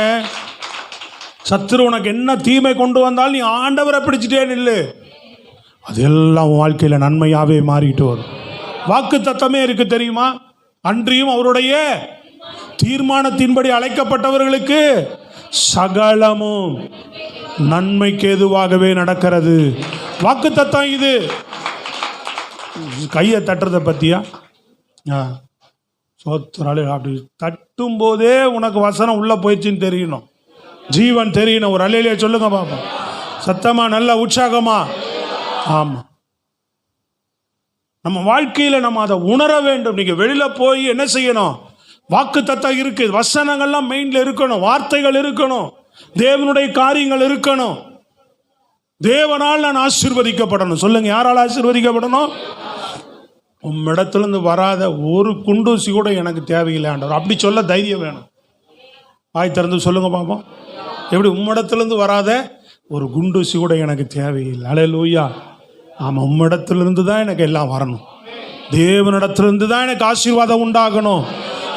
சத்துரு உனக்கு என்ன தீமை கொண்டு வந்தாலும் நீ ஆண்டவரை பிடிச்சிட்டே நில்லு, அதெல்லாம் உன் வாழ்க்கையில் நன்மையாகவே மாறிட்டு வரும். வாக்கு தத்தமே இருக்கு தெரியுமா? அன்றியும் அவருடைய தீர்மானத்தின்படி அழைக்கப்பட்டவர்களுக்கு சகலமும் நன்மைக்கு ஏதுவாகவே நடக்கிறது. வாக்கு தத்தம் இது. கையை தட்டுறதை பற்றியா? சோத்திராலே அப்படி தட்டும் போதே உனக்கு வசனம் உள்ளே போயிடுச்சின்னு தெரியணும், ஜீவன் தெரியணும். ஒரு அல்லேலூயா சொல்லுங்க பாப்பா, சத்தமா, நல்ல உற்சாகமா. ஆமாம், நம்ம வாழ்க்கையில் நம்ம அதை உணர வேண்டும். நீங்கள் வெளியில் போய் என்ன செய்யணும்? வாக்கு தத்தம் இருக்கு, வசனங்கள்லாம் மெயின்ல இருக்கணும், வார்த்தைகள் இருக்கணும், தேவனுடைய காரியங்கள் இருக்கணும். தேவனால் நான் ஆசீர்வதிக்கப்படணும். சொல்லுங்க, யாரால் ஆசீர்வதிக்கப்படணும்? உம்மிடத்திலிருந்து வராத ஒரு குண்டூசி கூட எனக்கு தேவையில்லை ஆண்டவர். அப்படி சொல்ல தைரியம் வேணும். வாய் திறந்து சொல்லுங்க பாப்போம். எப்படி? உம்மிடத்திலிருந்து வராத ஒரு குண்டூசி கூட எனக்கு தேவையில்லை. அல்லேலூயா. ஆமாம், உம்மிடத்திலிருந்து தான் எனக்கு எல்லாம் வரணும். தேவனிடத்திலிருந்து தான் எனக்கு ஆசீர்வாதம் உண்டாகணும்.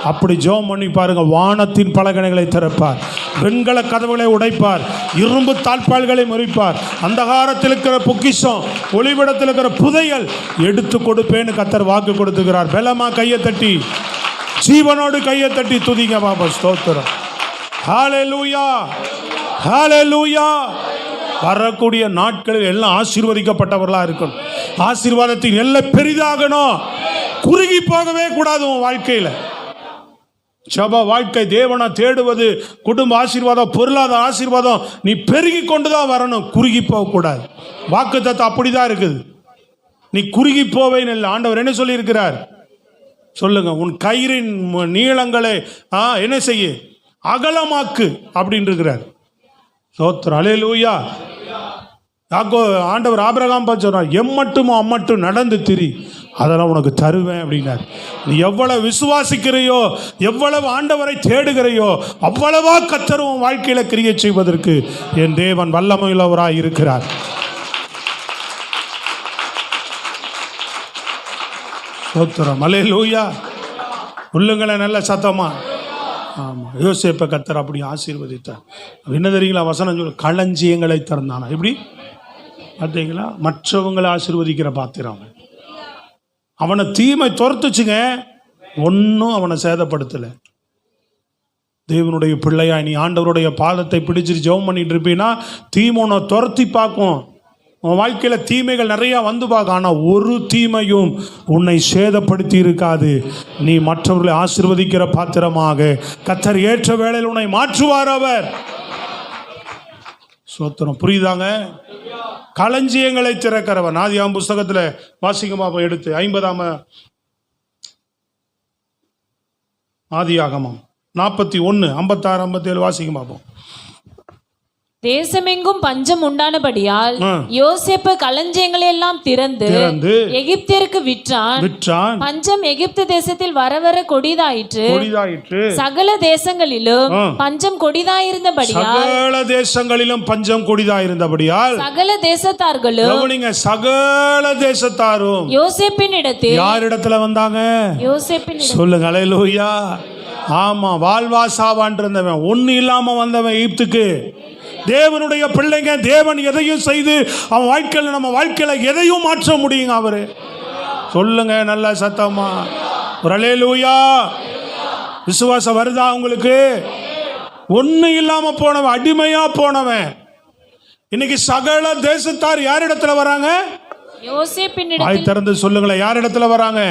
அப்படி ஜெபம் பண்ணி பாருங்க. வானத்தின் பலகணைகளை திறப்பார், வெண்கல கதவுகளை உடைப்பார், இரும்பு தாழ்பால்களை முறிப்பார், அந்தகாரத்தில் இருக்கிற பொக்கிஷம், ஒளிவிடத்தில் இருக்கிற புதையல் எடுத்து கொடுப்பேன்னு கர்த்தர் வாக்கு கொடுத்துக்கிறார். பலமா கையை தட்டி, ஜீவனோடு கையை தட்டி துதிங்க பாபா. ஸ்தோத்திரம். ஹல்லேலூயா, ஹல்லேலூயா. வரக்கூடிய நாட்களில் எல்லாம் ஆசீர்வதிக்கப்பட்டவர்களாக இருக்கணும். ஆசீர்வாதத்தின் எல்லாம் பெரிதாகணும். குறுகி போகவே கூடாது. உன் வாழ்க்கையில் ஜப வாழ்க்கை, தேவனை தேடுவது, குடும்ப ஆசீர்வாதம், பொருளாதார ஆசீர்வாதம், நீ பெருகி கொண்டு தான் வரணும். குறுகி போகக்கூடாது. வாக்குத்தத்தம் அப்படிதான் இருக்குது. நீ குறுகி போவேன்னு இல்லை. ஆண்டவர் என்ன சொல்லியிருக்கிறார் சொல்லுங்க? உன் கயிறின் நீளங்களை என்ன செய்ய? அகலமாக்கு அப்படின்னு இருக்கிறார். ஸ்தோத்திரம். அல்லேலூயா. ஆண்டவர் ஆபிரகாம் பார்த்து சொன்னார், எம்மட்டுமோ அம்மட்டும் நடந்து திரி, அதெல்லாம் உனக்கு தருவேன் அப்படின்னார். நீ எவ்வளவு விசுவாசிக்கிறையோ, எவ்வளவு ஆண்டவரை தேடுகிறையோ, அவ்வளவா கர்த்தர் உன் வாழ்க்கையில கிரியை செய்வதற்கு என் தேவன் வல்லமையுள்ளவராய் இருக்கிறார். ஸ்தோத்திரம். அல்லேலூயா. உள்ளுங்களை நல்ல சத்தமா. ஆமாம், யோசேப்பை கர்த்தர் அப்படி ஆசீர்வதித்தார். என்ன தெரியுங்களா? வசனம் சொல்லு, களஞ்சியங்களை திறந்தானா. எப்படி பார்த்தீங்களா? மற்றவங்களை ஆசீர்வதிக்கிற பாத்திரம். அவனை தீமை துரத்துச்சுங்க, ஒன்றும் அவனை சேதப்படுத்தலை. தேவனுடைய பிள்ளையா நீ ஆண்டவருடைய பாதத்தை பிடிச்சிட்டு ஜெபம் பண்ணிட்டு இருப்பீன்னா தீமை உன்னை துரத்தி பார்க்கும். உன் வாழ்க்கையில் தீமைகள் நிறையா வந்து பார்க்க, ஆனால் ஒரு தீமையும் உன்னை சேதப்படுத்தி இருக்காது. நீ மற்றவர்களை ஆசீர்வதிக்கிற பாத்திரமாக கர்த்தர் ஏற்ற வேளையில் உன்னை மாற்றுவார் அவர். சோத்திரம். புரியுதாங்க? களஞ்சியங்களை திறக்கிறவன். ஆதியாகமம் புஸ்தகத்தில் வாசிக்கமா எடுத்து 50ஆம் ஆதியாகமம் 41, 56, 57 வாசிக்க பார்ப்போம். தேசமெங்கும் பஞ்சம் உண்டானபடியால் யோசேப்பு களஞ்சியங்களை எல்லாம் திறந்து எகிப்தியருக்கு விற்றான். பஞ்சம் எகிப்து தேசத்தில் வர வர கொடிதாயிற்று. சகல தேசங்களிலும் பஞ்சம் கொடிதாயிருந்தபடியால் சகல தேசத்தார்களும் சகல தேசத்தாரும் யோசேப்பின் இடத்தில். யார் இடத்துல வந்தாங்க? யோசேப்பின். சொல்லுங்க அல்லேலூயா. ஆமா, வாழ்வாசாவான் இருந்தவன், ஒண்ணு இல்லாம வந்தவன் எகிப்துக்கு. தேவனுடைய பிள்ளைங்க, தேவன் எதையும் செய்து அவன் வாழ்க்கையில், நம்ம வாழ்க்கையில எதையும் மாற்ற முடியுங்க அவரு. சொல்லுங்க நல்ல சத்தமா ஒரு அல்லேலூயா. விசுவாசம் வருதா உங்களுக்கு? ஒண்ணு இல்லாம போனவன், அடிமையா போனவன், இன்னைக்கு சகல தேசத்தார் யார் இடத்துல வராங்க? வாய் திறந்து சொல்லுங்களேன், யார் இடத்துல வராங்க?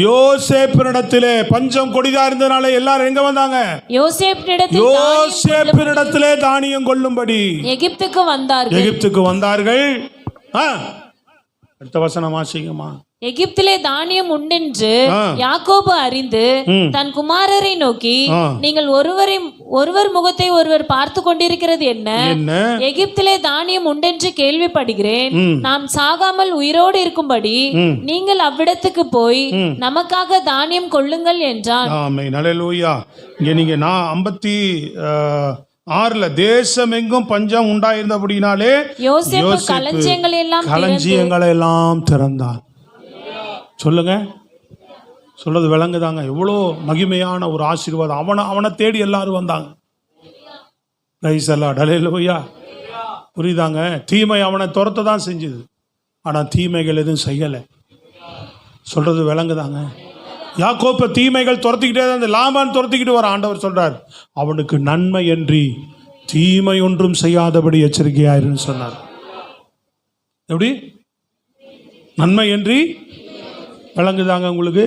யோசேப்பினிடத்திலே. பஞ்சம் கொடிதா இருந்தனால எல்லாரும் எங்க வந்தாங்க? யோசேப்பினிடத்திலே தானியம் கொள்ளும்படி எகிப்துக்கு வந்தார்கள். அடுத்த வசனம் வாசிங்கம்மா. எகிப்திலே தானியம் உண்டென்று யாக்கோபு அறிந்து தன் குமாரரை நோக்கி, நீங்கள் ஒருவர் முகத்தை ஒருவர் பார்த்து கொண்டிருக்கிறது என்ன? எகிப்திலே தானியம் உண்டென்று கேள்விப்படுகிறேன். நாம் சாகாமல் உயிரோடு இருக்கும்படி நீங்கள் அவ்விடத்துக்கு போய் நமக்காக தானியம் கொள்ளுங்கள் என்றான். ஆமென். அல்லேலூயா. இங்க நீங்க 56 தேசம் எங்கும் பஞ்சம் உண்டாயிருந்தபடினாலே யோசேப்பு களஞ்சியங்களை எல்லாம் திறந்தான். சொல்லுங்க, சொல்றது விளங்குதாங்க? எவ்வளோ மகிமையான ஒரு ஆசீர்வாதம். அவனை தேடி எல்லாரும் வந்தாங்க. பிரைஸ் அல்லாஹ். அல்லேலூயா. புரியுதாங்க? தீமை அவனை துரத்த தான் செஞ்சுது, ஆனால் தீமைகள் எதுவும் செய்யலை. சொல்றது விளங்குதாங்க? யாக்கோப்பை தீமைகள் துரத்திக்கிட்டே தான், லாபான் துரத்திக்கிட்டு வர. ஆண்டவர் சொல்றார், அவனுக்கு நன்மை என்று தீமை ஒன்றும் செய்யாதபடி எச்சரிக்கையாயிருன்னு சொன்னார். எப்படி? நன்மை என்று விளங்குதாங்க உங்களுக்கு?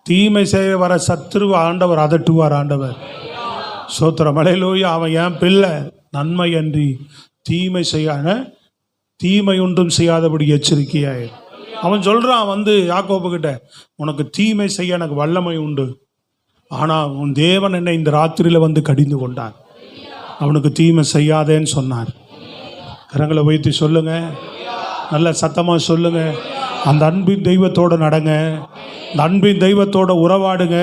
தீமை செய்ய வர சத்துருவ ஆண்டவர் அதட்டுவார். ஆண்டவர் சோத்திரம். அல்லேலூயா. அவன் என் பிள்ளை, நன்மை அன்றி தீமை செய்ய, தீமை ஒன்றும் செய்யாதபடி எச்சரிக்கையாயிரு. அவன் சொல்றான் வந்து யாக்கோபு கிட்ட, உனக்கு தீமை செய்ய எனக்கு வல்லமை உண்டு, ஆனால் உன் தேவன் என்னை இந்த ராத்திரியில வந்து கடிந்து கொண்டார், அவனுக்கு தீமை செய்யாதேன்னு சொன்னார். கரங்களை வைத்து சொல்லுங்க, நல்ல சத்தமா சொல்லுங்க. அந்த அன்பின் தெய்வத்தோடு நடங்க, இந்த அன்பின் தெய்வத்தோட உறவாடுங்க,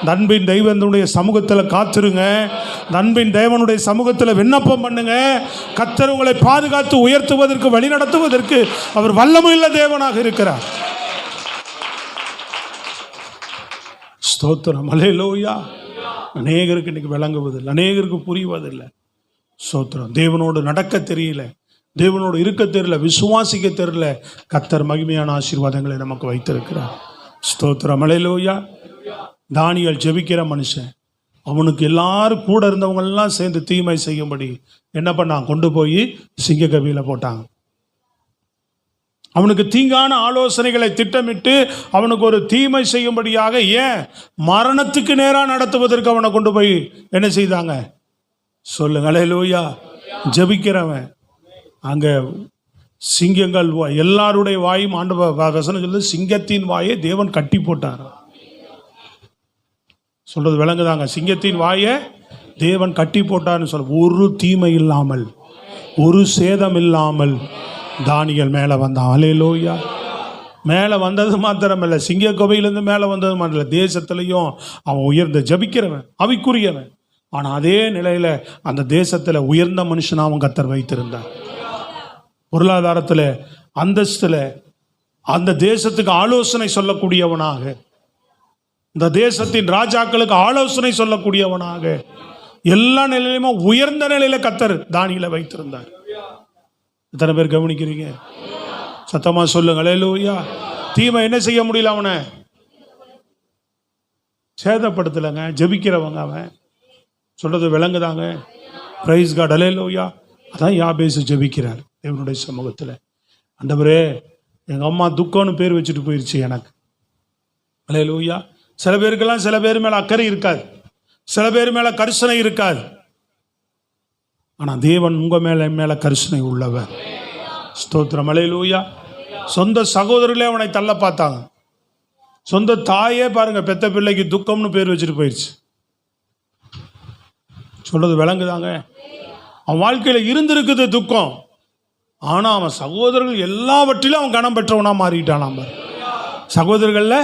இந்த அன்பின் தெய்வனுடைய சமூகத்தில் காத்துருங்க, இந்த அன்பின் தேவனுடைய சமூகத்தில் விண்ணப்பம் பண்ணுங்க. கர்த்தர் உங்களை பாதுகாத்து உயர்த்துவதற்கு வழி நடத்துவதற்கு அவர் வல்லமையுள்ள தேவனாக இருக்கிறார். ஸ்தோத்திரம், அல்லேலூயா. அநேகருக்கு இன்னைக்கு விளங்குவதில்லை, அநேகருக்கு புரிவதில்லை. ஸ்தோத்திரம். தேவனோடு நடக்க தெரியல, தேவனோடு இருக்க தெரியல, விசுவாசிக்க தெரியல. கர்த்தர் மகிமையான ஆசீர்வாதங்களை நமக்கு வைத்திருக்கிறார். ஸ்தோத்திரம், அல்லேலூயா. தானியேல் ஜெபிக்கிற மனுஷன், அவனுக்கு எல்லாரும் கூட இருந்தவங்க எல்லாம் சேர்ந்து தீமை செய்யும்படி என்ன பண்ணாங்க, கொண்டு போய் சிங்க கவியில போட்டாங்க. அவனுக்கு தீங்கான ஆலோசனைகளை திட்டமிட்டு அவனுக்கு ஒரு தீமை செய்யும்படியாக, ஏன் மரணத்துக்கு நேராக நடத்துவதற்கு அவனை கொண்டு போய் என்ன செய்தாங்க சொல்லுங்க. அல்லேலூயா. ஜெபிக்கிறவன் அங்கே சிங்கங்கள் எல்லாருடைய வாயும் ஆண்டவர் வசனம் சொல்லுது, சிங்கத்தின் வாயை தேவன் கட்டி போட்டார். சொல்றது விளங்குதாங்க? சிங்கத்தின் வாயை தேவன் கட்டி போட்டார்னு சொல்ல, ஒரு தீமை இல்லாமல், ஒரு சேதம் இல்லாமல் தானியேல் மேலே வந்தான். அல்லேலூயா. மேலே வந்தது மாத்திரமில்லை, சிங்க கோவையிலேருந்து மேலே வந்தது மாத்திரம், தேசத்துலையும் அவன் உயர்ந்த ஜபிக்கிறவன், அவைக்குரியவன். ஆனால் அதே நிலையில் அந்த தேசத்தில் உயர்ந்த மனுஷனாக அவன் கர்த்தர் வைத்திருந்தார். பொருளாதாரத்தில், அந்தஸ்தில், அந்த தேசத்துக்கு ஆலோசனை சொல்லக்கூடியவனாக, இந்த தேசத்தின் ராஜாக்களுக்கு ஆலோசனை சொல்லக்கூடியவனாக, எல்லா நிலையிலுமே உயர்ந்த நிலையில கர்த்தர் தானியேலை வைத்திருந்தார். எத்தனை பேர் கவனிக்கிறீங்க? சத்தமா சொல்லுங்க. அல்லேலூயா. தீமை என்ன செய்ய முடியல, அவனை சேதப்படுத்தலைங்க. ஜெபிக்கிறவங்க அவன். சொல்றது விளங்குதாங்க? Price God. அல்லேலூயா. அதான் யாபேசு ஜெபிக்கிறார் தேவனுடைய சமூகத்தில். ஆண்டவரே, எங்கள் அம்மா துக்கம்னு பேர் வச்சுட்டு போயிடுச்சு எனக்கு. அல்லேலூயா. சில பேருக்கெல்லாம் சில பேர் மேலே அக்கறை இருக்காது, சில பேர் மேலே கரிசனை இருக்காது. ஆனால் தேவன் உங்கள் மேலே கரிசனை உள்ளவர். ஸ்தோத்திரம், அல்லேலூயா. சொந்த சகோதரர்களே அவனை தள்ள பார்த்தாங்க. சொந்த தாயே பாருங்க, பெத்த பிள்ளைக்கு துக்கம்னு பேர் வச்சுட்டு போயிடுச்சு. சொல்றது விளங்குதாங்க? அவன் வாழ்க்கையில் இருந்திருக்குது துக்கம், ஆனால் அவன் சகோதரர்கள் எல்லாவற்றிலும் அவன் கனம் பெற்றவனா மாறிட்டான். நம்ம சகோதரர்கள்ல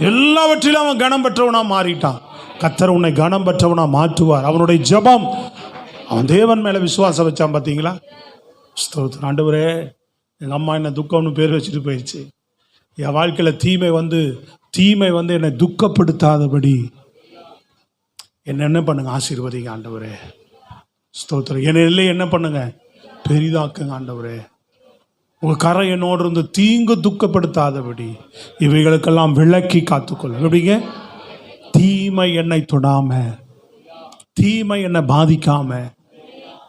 எல்லாவற்றிலும் அவன் கனம் பெற்றவனா மாறிட்டான். கர்த்தர் உன்னை கனம் பெற்றவனா மாற்றுவார். அவனுடைய ஜெபம், அவன் தேவன் மேலே விசுவாசம் வச்சான். பார்த்தீங்களா? ஸ்தோத்திரம். ஆண்டவரே, எங்கள் அம்மா என்ன துக்கம்னு பேர் வச்சுட்டு போயிடுச்சு. என் வாழ்க்கையில் தீமை வந்து என்னை துக்கப்படுத்தாதபடி என்ன பண்ணுங்க, ஆசீர்வதிங்க ஆண்டவரே. ஸ்தோத்திரம். என்னை என்ன பண்ணுங்க, பெரிதாக்குங்க ஆண்டவரே. உங்கள் கரை என்னோடு இருந்து தீங்கு துக்கப்படுத்தாதபடி இவைகளுக்கெல்லாம் விலக்கி காத்துக்கொள்ள. எப்படிங்க? தீமை என்னை தொடாம, தீமை என்னை பாதிக்காம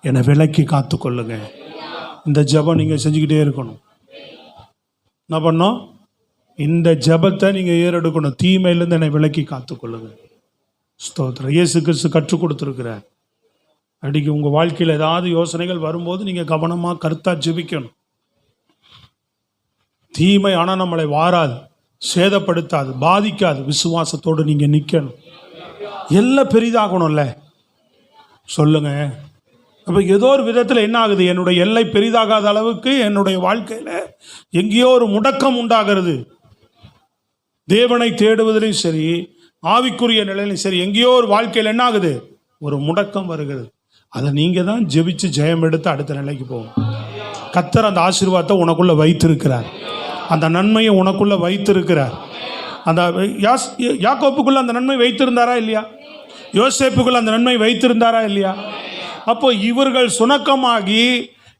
என்னை விலக்கி காத்துக்கொள்ளுங்க. இந்த ஜெபம் நீங்கள் செஞ்சுக்கிட்டே இருக்கணும். என்ன பண்ணோம்? இந்த ஜெபத்தை நீங்கள் ஏறெடுக்கணும். தீமையிலேருந்து என்னை விலக்கி காத்துக்கொள்ளுங்க. ஸ்தோத்திரம். இயேசு கிறிஸ்து கற்றுக் கொடுத்துருக்கிறார். அடிக்கு உங்கள் வாழ்க்கையில் ஏதாவது யோசனைகள் வரும்போது நீங்கள் கவனமாக கருத்தாக ஜெபிக்கணும். தீமை ஆனால் நம்மளை வாராது, சேதப்படுத்தாது, பாதிக்காது. விசுவாசத்தோடு நீங்கள் நிற்கணும். எல்லாம் பெரிதாகணும்ல, சொல்லுங்க. அப்போ ஏதோ ஒரு விதத்தில் என்ன ஆகுது, என்னுடைய எல்லை பெரிதாகாத அளவுக்கு என்னுடைய வாழ்க்கையில் எங்கேயோ ஒரு முடக்கம் உண்டாகிறது. தேவனை தேடுவதிலும் சரி, ஆவிக்குரிய நிலையிலும் சரி, எங்கேயோ ஒரு வாழ்க்கையில் என்ன ஆகுது, ஒரு முடக்கம் வருகிறது. அதை நீங்கள் தான் ஜெபிச்சு ஜெயம் எடுத்து அடுத்த நிலைக்கு போகும். கர்த்தர் அந்த ஆசீர்வாதத்தை உனக்குள்ள வைத்திருக்கிறார், அந்த நன்மையை உனக்குள்ள வைத்திருக்கிறார். அந்த யாக்கோப்புக்குள்ள அந்த நன்மை வைத்திருந்தாரா இல்லையா? யோசேப்புக்குள்ள அந்த நன்மை வைத்திருந்தாரா இல்லையா? அப்போ இவர்கள் சுணக்கமாகி,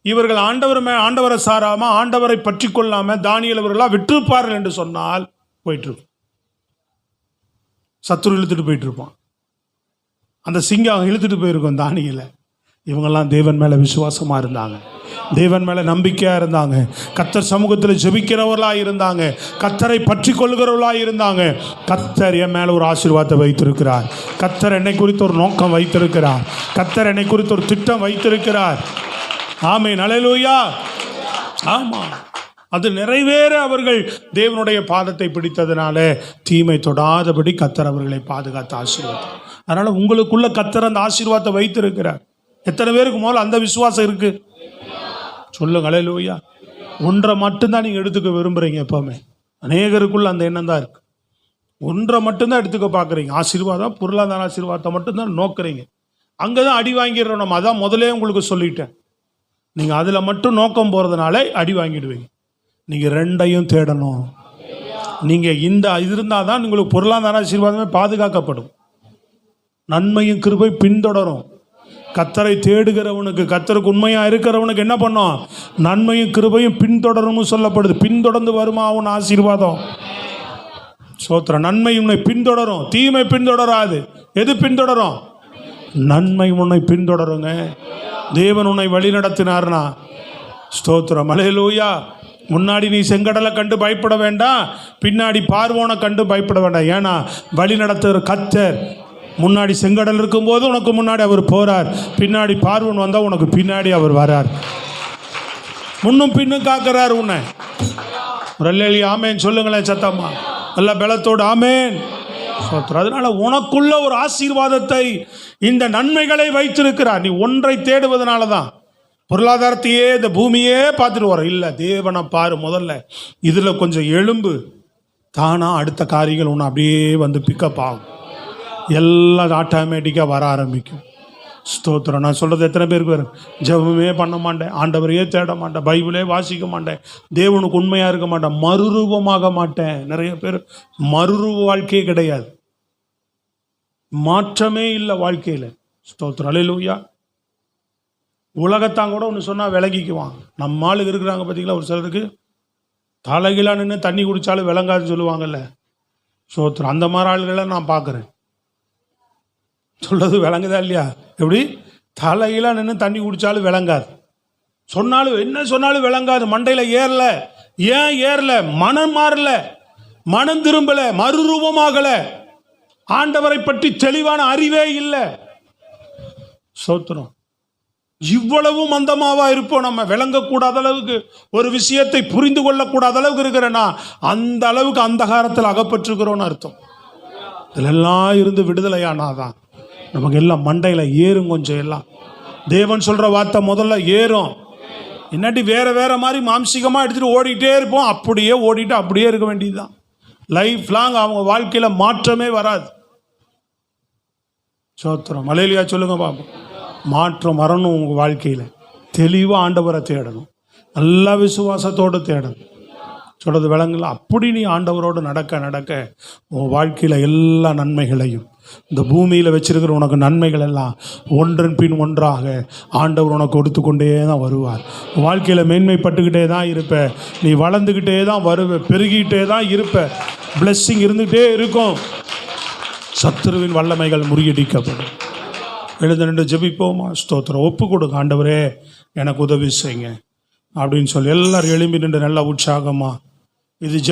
இவர்கள் ஆண்டவரை சாராம, ஆண்டவரை பற்றி கொள்ளாம தானியேல் அவர்களாக விட்டிருப்பார்கள் என்று சொன்னால் போயிட்டு இருப்பான். சத்துரு இழுத்துட்டு போயிட்டு இருப்பான். அந்த சிங்கம் இழுத்துட்டு போயிருக்கும் தானியேலை. இவங்கெல்லாம் தேவன் மேலே விசுவாசமாக இருந்தாங்க, தேவன் மேலே நம்பிக்கையாக இருந்தாங்க, கர்த்தர் சமூகத்தில் ஜெபிக்கிறவர்களாக இருந்தாங்க, கர்த்தரை பற்றி கொள்கிறவர்களாக இருந்தாங்க. கர்த்தர் என் மேலே ஒரு ஆசீர்வாதத்தை வைத்திருக்கிறார், கர்த்தர் என்னை குறித்து ஒரு நோக்கம் வைத்திருக்கிறார், கர்த்தர் என்னை குறித்து ஒரு திட்டம் வைத்திருக்கிறார். ஆமென், அல்லேலூயா. ஆமாம், அது நிறைவேற அவர்கள் தேவனுடைய பாதத்தை பிடித்ததுனால தீமை தொடாதபடி கர்த்தர் அவர்களை பாதுகாத்து ஆசீர்வாதம். அதனால் உங்களுக்குள்ள கர்த்தர் அந்த ஆசீர்வாதத்தை வைத்திருக்கிறார். எத்தனை பேருக்கு முதல்ல அந்த விசுவாசம் இருக்கு? சொல்லுங்க, அல்லேலூயா. ஒன்றை மட்டும்தான் நீங்கள் எடுத்துக்க விரும்புகிறீங்க. எப்போவுமே அநேகருக்குள்ள அந்த எண்ணம் தான் இருக்குது. ஒன்றை மட்டும்தான் எடுத்துக்க பார்க்குறீங்க. ஆசீர்வாதம், பொருளாதார ஆசீர்வாதத்தை மட்டும்தான் நோக்குறீங்க. அங்கே தான் அடி வாங்கிடுறோம் நம்ம. அதான் முதலே உங்களுக்கு சொல்லிட்டேன். நீங்கள் அதில் மட்டும் நோக்கம் போகிறதுனால அடி வாங்கிடுவீங்க. நீங்கள் ரெண்டையும் தேடணும். நீங்கள் இந்த இது இருந்தால் தான் உங்களுக்கு பொருளாதார ஆசீர்வாதமே பாதுகாக்கப்படும். நன்மையும் கிருபை பின்தொடரும். கர்த்தரை தேடுகிறவனுக்கு, கர்த்தருக்கு உண்மையாக இருக்கிறவனுக்கு என்ன பண்ணும்? நன்மையும் கிருபையும் பின்தொடரும் சொல்லப்படுது. பின்தொடர்ந்து வருமா அவன் ஆசீர்வாதம். சோத்திரம். நன்மை உன்னை பின்தொடரும், தீமை பின்தொடராது. எது பின்தொடரும்? நன்மை உன்னை பின்தொடருங்க. தேவன் உன்னை வழி நடத்தினார்னா ஸ்தோத்திரம். அல்லேலூயா. முன்னாடி நீ செங்கடலை கண்டு பயப்பட வேண்டாம், பின்னாடி பார்வோனை கண்டு பயப்பட வேண்டாம். ஏன்னா வழி நடத்துகிற கர்த்தர் முன்னாடி செங்கடல் இருக்கும்போது உனக்கு முன்னாடி அவர் போறார், பின்னாடி பார்வோன் வந்தால் உனக்கு பின்னாடி அவர் வரார். முன்னும் பின்னும் காக்கிறார் உன்னை. அல்லேலூயா. ஆமேன் சொல்லுங்களேன் சத்தம்மா. நல்ல பலத்தோடு ஆமேன். அதனால உனக்குள்ள ஒரு ஆசீர்வாதத்தை, இந்த நன்மைகளை வைத்திருக்கிறார். நீ ஒன்றை தேடுவதனால தான். பொருளாதாரத்தையே, இந்த பூமியே பார்த்துட்டு வர இல்லை, தேவனை பாரு முதல்ல. இதில் கொஞ்சம் எழும்பு, தானா அடுத்த காரியங்கள் ஒன்று அப்படியே வந்து பிக்கப் ஆகும். எல்லாம் ஆட்டோமேட்டிக்காக வர ஆரம்பிக்கும். ஸ்தோத்திரம். நான் சொல்கிறது எத்தனை பேருக்கு வரும்? ஜெபமே பண்ண மாட்டேன், ஆண்டவரையே தேட மாட்டேன், பைபிளே வாசிக்க மாட்டேன், தேவனுக்கு உண்மையாக இருக்க மாட்டேன், மறுரூபமாக மாட்டேன். நிறைய பேர் மறுரூப வாழ்க்கையே கிடையாது, மாற்றமே இல்லை வாழ்க்கையில். ஸ்தோத்திரம். அல்லேலூயா. உலகத்தான் கூட ஒன்று சொன்னால் விளங்கிக்குவான். நம்ம ஆளுக்கு இருக்கிறாங்க பார்த்தீங்களா, ஒரு சிலருக்கு தலைகீழாக நின்று தண்ணி குடித்தாலும் விளங்காதுன்னு சொல்லுவாங்கல்ல. ஸ்தோத்திரம். அந்த மாதிரி ஆளுகளை நான் பார்க்குறேன். சொல்றது விளங்குதா இல்லையா? எப்படி தலைகீழாக நின்று தண்ணி குடித்தாலும் விளங்காது, சொன்னாலும் என்ன சொன்னாலும் விளங்காது, மண்டையில் ஏறல. ஏன் ஏறல? மனம் மாறல, மனம் திரும்பல, மறுரூபமாகல, ஆண்டவரை பற்றி தெளிவான அறிவே இல்லை. ஸ்தோத்திரம். இவ்வளவு மந்தமாவா இருப்போம் நம்ம. விளங்கக்கூடாத அளவுக்கு, ஒரு விஷயத்தை புரிந்து கொள்ளக்கூடாத அளவுக்கு இருக்கிறேன்னா அந்த அளவுக்கு அந்தகாரத்தில் அகப்பட்டிருக்கிறோன்னு அர்த்தம். இதெல்லாம் இருந்து விடுதலையானாதான் நமக்கு எல்லாம் மண்டையில் ஏறும். கொஞ்சம் எல்லாம் தேவன் சொல்கிற வார்த்தை முதல்ல ஏறும். இன்னாட்டி வேற வேற மாதிரி மாம்சிகமாக எடுத்துகிட்டு ஓடிக்கிட்டே இருப்போம். அப்படியே ஓடிட்டு அப்படியே இருக்க வேண்டியதுதான். லைஃப் லாங் அவங்க வாழ்க்கையில் மாற்றமே வராது. சோத்திரம். மலேலியா சொல்லுங்க பாப்போம். மாற்றம் வரணும் உங்கள் வாழ்க்கையில். தெளிவாக ஆண்டவரை தேடணும், நல்ல விசுவாசத்தோடு தேடணும். சொல்கிறது விளங்கல. அப்படி நீ ஆண்டவரோடு நடக்க நடக்க உன் வாழ்க்கையில் எல்லா நன்மைகளையும், இந்த பூமியில் வச்சிருக்கிற உனக்கு நன்மைகள் எல்லாம் ஒன்றன் பின் ஒன்றாக ஆண்டவர் உனக்கு கொடுத்து கொண்டே தான் வருவார். வாழ்க்கையில் மேன்மைப்பட்டுக்கிட்டே தான் இருப்ப, நீ வளர்ந்துக்கிட்டே தான் வருவ, பெருகிக்கிட்டே தான் இருப்ப, பிளெஸ்ஸிங் இருந்துக்கிட்டே இருக்கும். சத்துருவின் வல்லமைகள் முறியடிக்கப்படும். எழுந்து நின்று ஜெபிப்போமா? ஸ்தோத்திரம். ஒப்பு கொடுங்க. ஆண்டவரே எனக்கு உதவி செய்யுங்க அப்படின்னு சொல்லி எல்லாரும் எழும்பி நின்று நல்லா உற்சாகமா இது